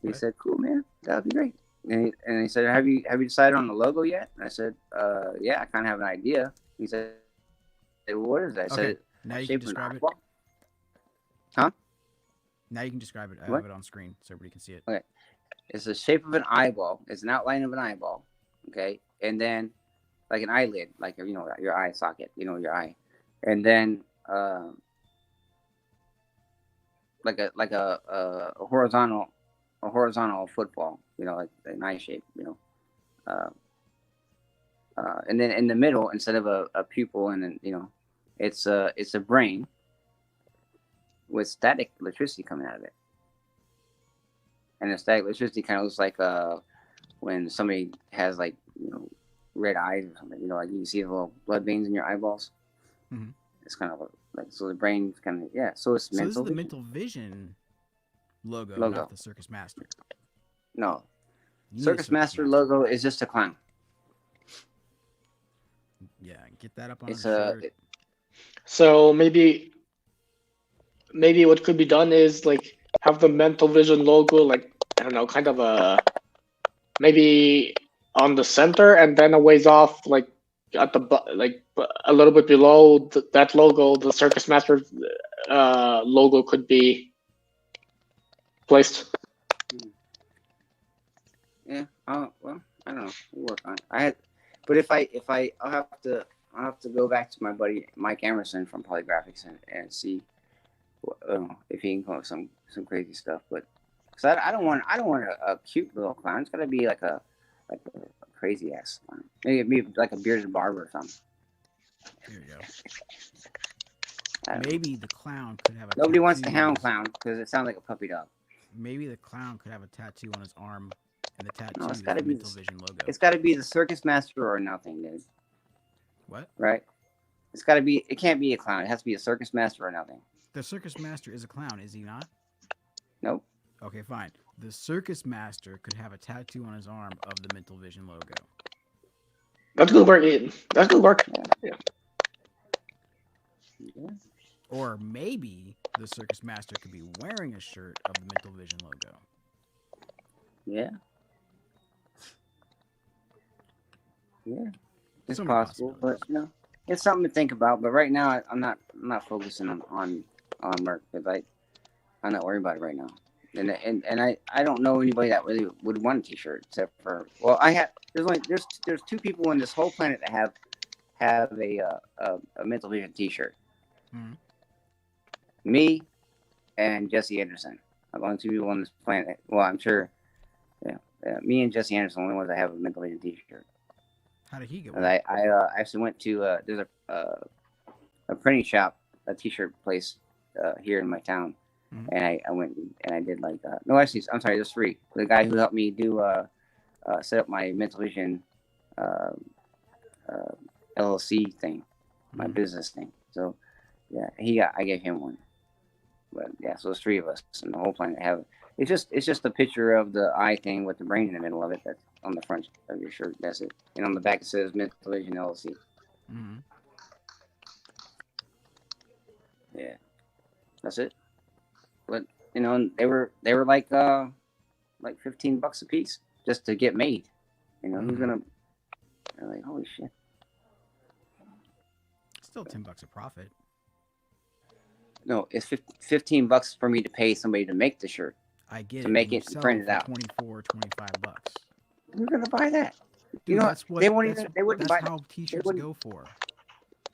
he said, "Cool, man, that would be great." And he said, "Have you decided on the logo yet?" And I said, "Yeah, I kind of have an idea." He said, "Well, what is that?" I said, now you can describe it. Huh? Now you can describe it. I have it on screen so everybody can see it. Okay. It's the shape of an eyeball. It's an outline of an eyeball. Okay. And then like an eyelid, like your eye socket, your eye. And then like a horizontal football, like an eye shape, and then in the middle, instead of a pupil, and then it's a brain with static electricity coming out of it. And the static electricity kind of looks like when somebody has red eyes or something. Like you see the little blood veins in your eyeballs. Mm-hmm. It's kind of like so the brain kind of So it's So mental. this is the vision. Mental Vision logo, Logo. not the Circus Master. No, You need a Circus Master logo is just a clown. Yeah, get that up on It's the a shirt. So maybe what could be done is like have the Mental Vision logo, like I don't know, kind of a maybe on the center, and then a ways off, like at the like a little bit below that logo, the Circus Master logo could be placed. Yeah. Well, I don't know. We'll work on it. But I'll have to go back to my buddy Mike Emerson from Polygraphics and see if he can come up with some crazy stuff. But because I don't want a cute little clown. It's gotta be like a crazy ass clown. Maybe like a bearded barber or something. Here you I go. don't know. Maybe the clown could have a Nobody wants tattoo the on hound his- clown because it sounds like a puppy dog. Maybe the clown could have a tattoo on his arm, and the tattoo No, it's is gotta the be Mental Vision logo. It's got to be the Circus Master or nothing, dude. What? Right? It's got to be. It can't be a clown. It has to be a Circus Master or nothing. The Circus Master is a clown, is he not? Nope. Okay, fine. The Circus Master could have a tattoo on his arm of the Mental Vision logo. That's good work, Ian. That's good work. Yeah. Or maybe the Circus Master could be wearing a shirt of the Mental Vision logo. Yeah. Yeah. It's So many possible, but it's something to think about. But right now, I'm not focusing on merch because I'm not worried about it right now. And I don't know anybody that really would want a T-shirt except for there's two people on this whole planet that have a Mental Vision T-shirt. Mhm. Me and Jesse Anderson. I'm the only two people on this planet. Well, I'm sure. Yeah, me and Jesse Anderson are the only ones that have a Mental Vision T-shirt. How did he get And one? I actually went to there's a printing shop, a T-shirt place here in my town, Mhm. and I went and I did like no, actually I'm sorry, there's three. The guy who helped me do set up my Mental Vision LLC thing, my Mhm. business thing. So yeah, I gave him one. But yeah, so there's three of us, and the whole planet have. It's just a picture of the eye thing with the brain in the middle of it. That's on the front of your shirt. That's it. And on the back it says Mental Vision LLC. Mhm. Yeah, that's it. But and they were like $15 a piece just to get made. Who's gonna? They're like, holy shit. Still $10 a profit. No, it's $15 for me to pay somebody to make the shirt. I get To it. make and you it and sell print it for out. 24, $25. Who's gonna buy that? Dude, know, that's what they wouldn't that's, even- they wouldn't that's buy- how T-shirts wouldn't- go for.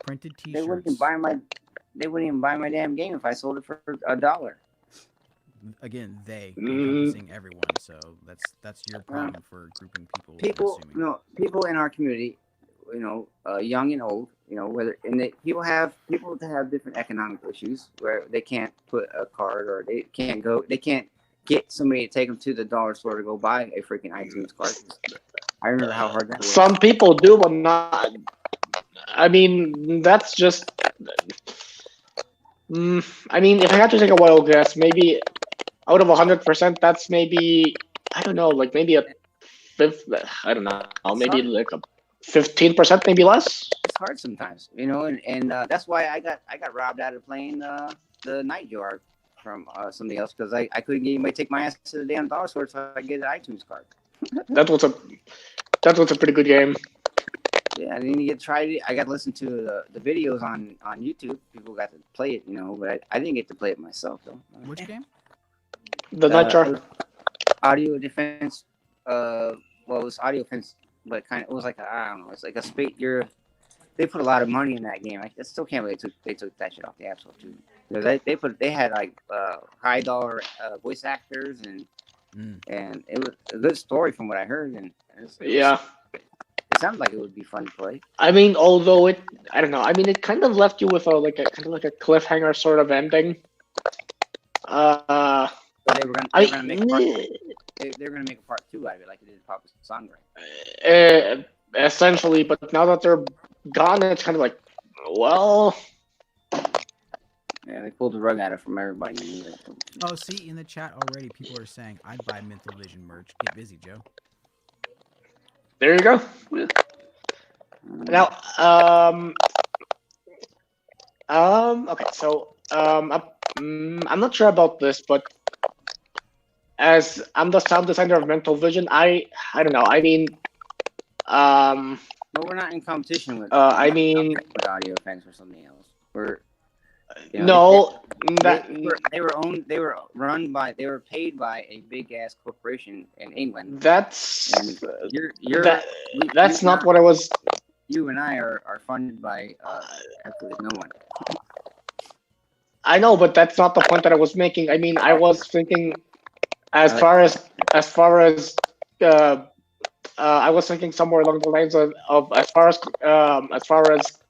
Printed They wouldn't T-shirts. even buy my damn game if I sold it for $1. Again, they Mm. encompassing everyone. So that's your problem for grouping people. I'm People, assuming. people in our community, young and old, people have different economic issues where they can't put a card or they can't get somebody to take them to the dollar store to go buy a freaking iTunes card. I remember how hard that was. Some people do, but not. I mean, that's just. I mean, if I had to take a wild guess, maybe out of 100%, that's maybe I don't know, like maybe a fifth. I don't know, maybe like a 15%, maybe less. It's hard sometimes, and that's why I got robbed out of playing the Night Jar from somebody else because I couldn't get anybody to take my ass to the damn dollar store so I could get an iTunes card. That was a pretty good game. Yeah, I didn't get to try it. I got to listen to the videos on YouTube. People got to play it, but I didn't get to play it myself though. Which game? The Nitro. Audio defense. Well, it was audio defense, but it was like I don't know. It's like a space. They put a lot of money in that game. I still can't believe they took that shit off the App Store too. They had like high dollar voice actors and it was a good story from what I heard and Yeah. it sounded like it would be fun to play. I mean, although I don't know. I mean, it kind of left you with a cliffhanger sort of ending. But they were gonna make they were gonna make a part 2 out of it, like they did Papa's Songwriting. Essentially, but now that they're gone, it's kind of like, well, Yeah, they pulled the rug out of from everybody. Oh, see, in the chat already, people are saying, I'd buy Mental Vision merch. Get busy, Joe. There you go. Now, okay, so I'm not sure about this, but as I'm the sound designer of Mental Vision, I don't know. I mean, But we're not in competition with. I mean, with audio effects or something else. We're no, they were owned. They were run by. They were paid by a big ass corporation in England. That's that's not what I was. You and I are funded by absolutely no one. I know, but that's not the point that I was making. I mean, I was thinking, as far as I was thinking somewhere along the lines of as far as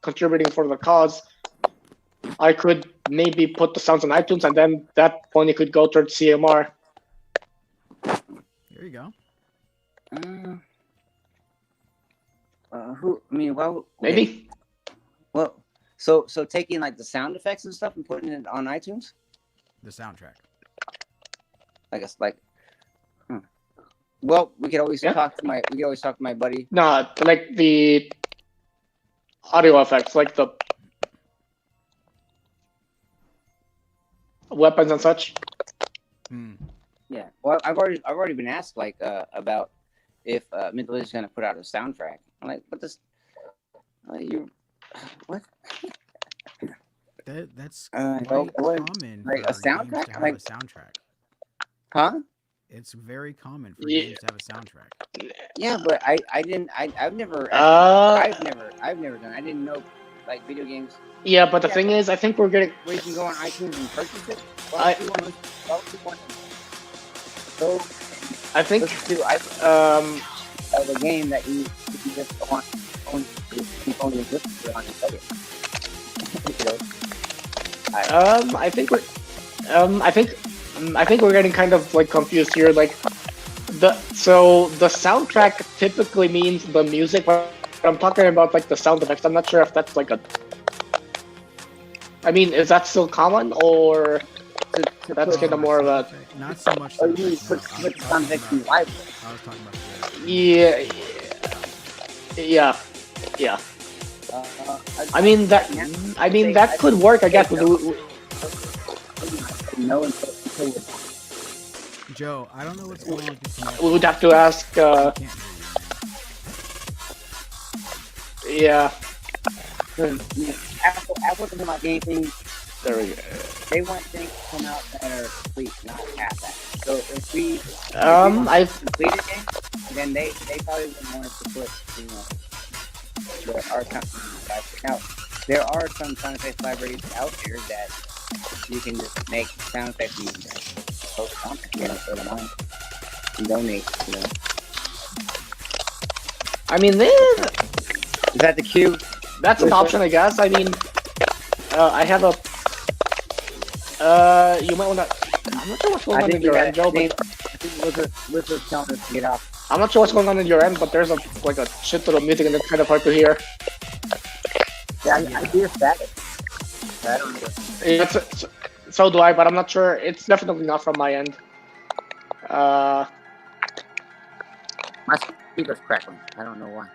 contributing for the cause, I could maybe put the sounds on iTunes, and then that money could go towards CMR. There you go. Who? I mean, well, maybe. Well, so taking like the sound effects and stuff and putting it on iTunes. The soundtrack. I guess like. Well, we could always talk to my buddy. No, like the audio effects, like the weapons and such. Yeah. Well, I've already been asked like about if Mental is going to put out a soundtrack. I'm like, what this? What? That's quite common. Like a soundtrack? To have a soundtrack. Huh? It's very common for games to have a soundtrack. Yeah, but I've never done. I didn't know like video games. Yeah, but the thing is, I think we're getting. Where you can go on iTunes and purchase it. So I think the game that you just want only listen to on your I think we're getting kind of like confused here. Like the soundtrack typically means the music, but I'm talking about like the sound effects. I'm not sure if that's like a. I mean, is that still common, or that's kind of more of a. Not so much. Oh, you put sound effects in live. I was talking about. Yeah. I mean that could work, I guess. Joe, I don't know what's going on with this connection. We would have to ask. Yeah. Apple doesn't like anything. There we go. They want things to come out that are complete, not half that. So if we I've completed a game, then they probably wouldn't want us to put our company. Now there are some sound effects libraries out there that you can just make sound effects and post content, for the money and donate. I mean, is that the queue? That's an option, I guess. I mean, I have a. You might wanna. I'm not sure what's going on in your end, Joe. But get off. I'm not sure what's going on in your end, but there's a shit ton of music and it's kind of hard to hear. Yeah, I hear static. I don't know. Yeah, so do I, but I'm not sure. It's definitely not from my end. My speaker's crackling. I don't know why.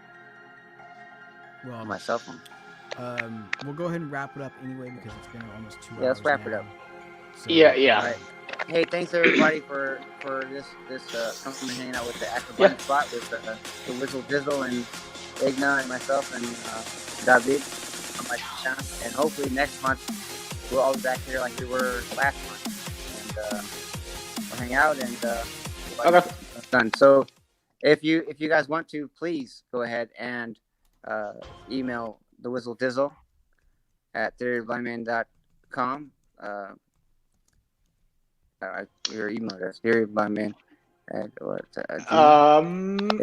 Well, my cell phone. We'll go ahead and wrap it up anyway because it's been almost 2 hours. Yeah, let's wrap it up. So, yeah. Right. Hey, thanks everybody for this coming hanging out with the acrobatic spot with the Whistle Dizzle and Igna and myself and David on my channel. And hopefully next month we'll all be back here like we were last month, and we'll hang out and okay. Done. So if you guys want to, please go ahead and email the Whistle Dizzle at theoryofblindman.com. Your email address, theoryofblindman at what?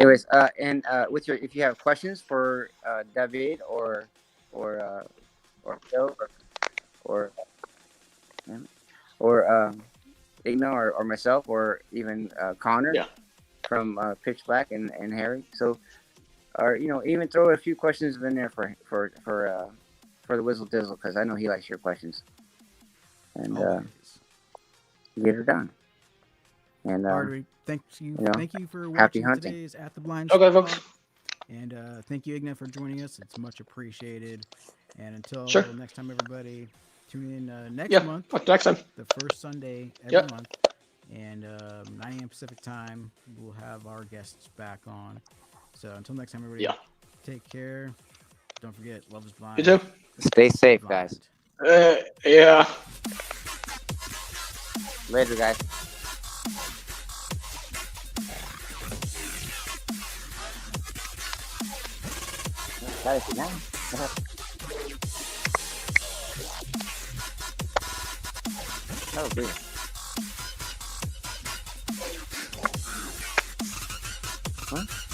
Anyways, and with your, if you have questions for David or Joe or Igna or myself or even Connor from Pitch Black and Harry. So, or even throw a few questions in there for the Whistle Dizzle because I know he likes your questions. and Always. get her done. And Audrey, thank you you know, for happy watching hunting. today's At the Blind Okay, Spot. folks. And thank you, Igna, for joining us. It's much appreciated. And until Sure. next time, everybody, tune in next Yeah. month, Talk to you next time. the first Sunday every Yeah. month. And 9 a.m. Pacific time, we'll have our guests back on. So until next time, everybody, Yeah. take care. Don't forget, love is blind. You too. Stay safe, guys. Yeah. Later, guys. Got it now. Oh, good. Huh?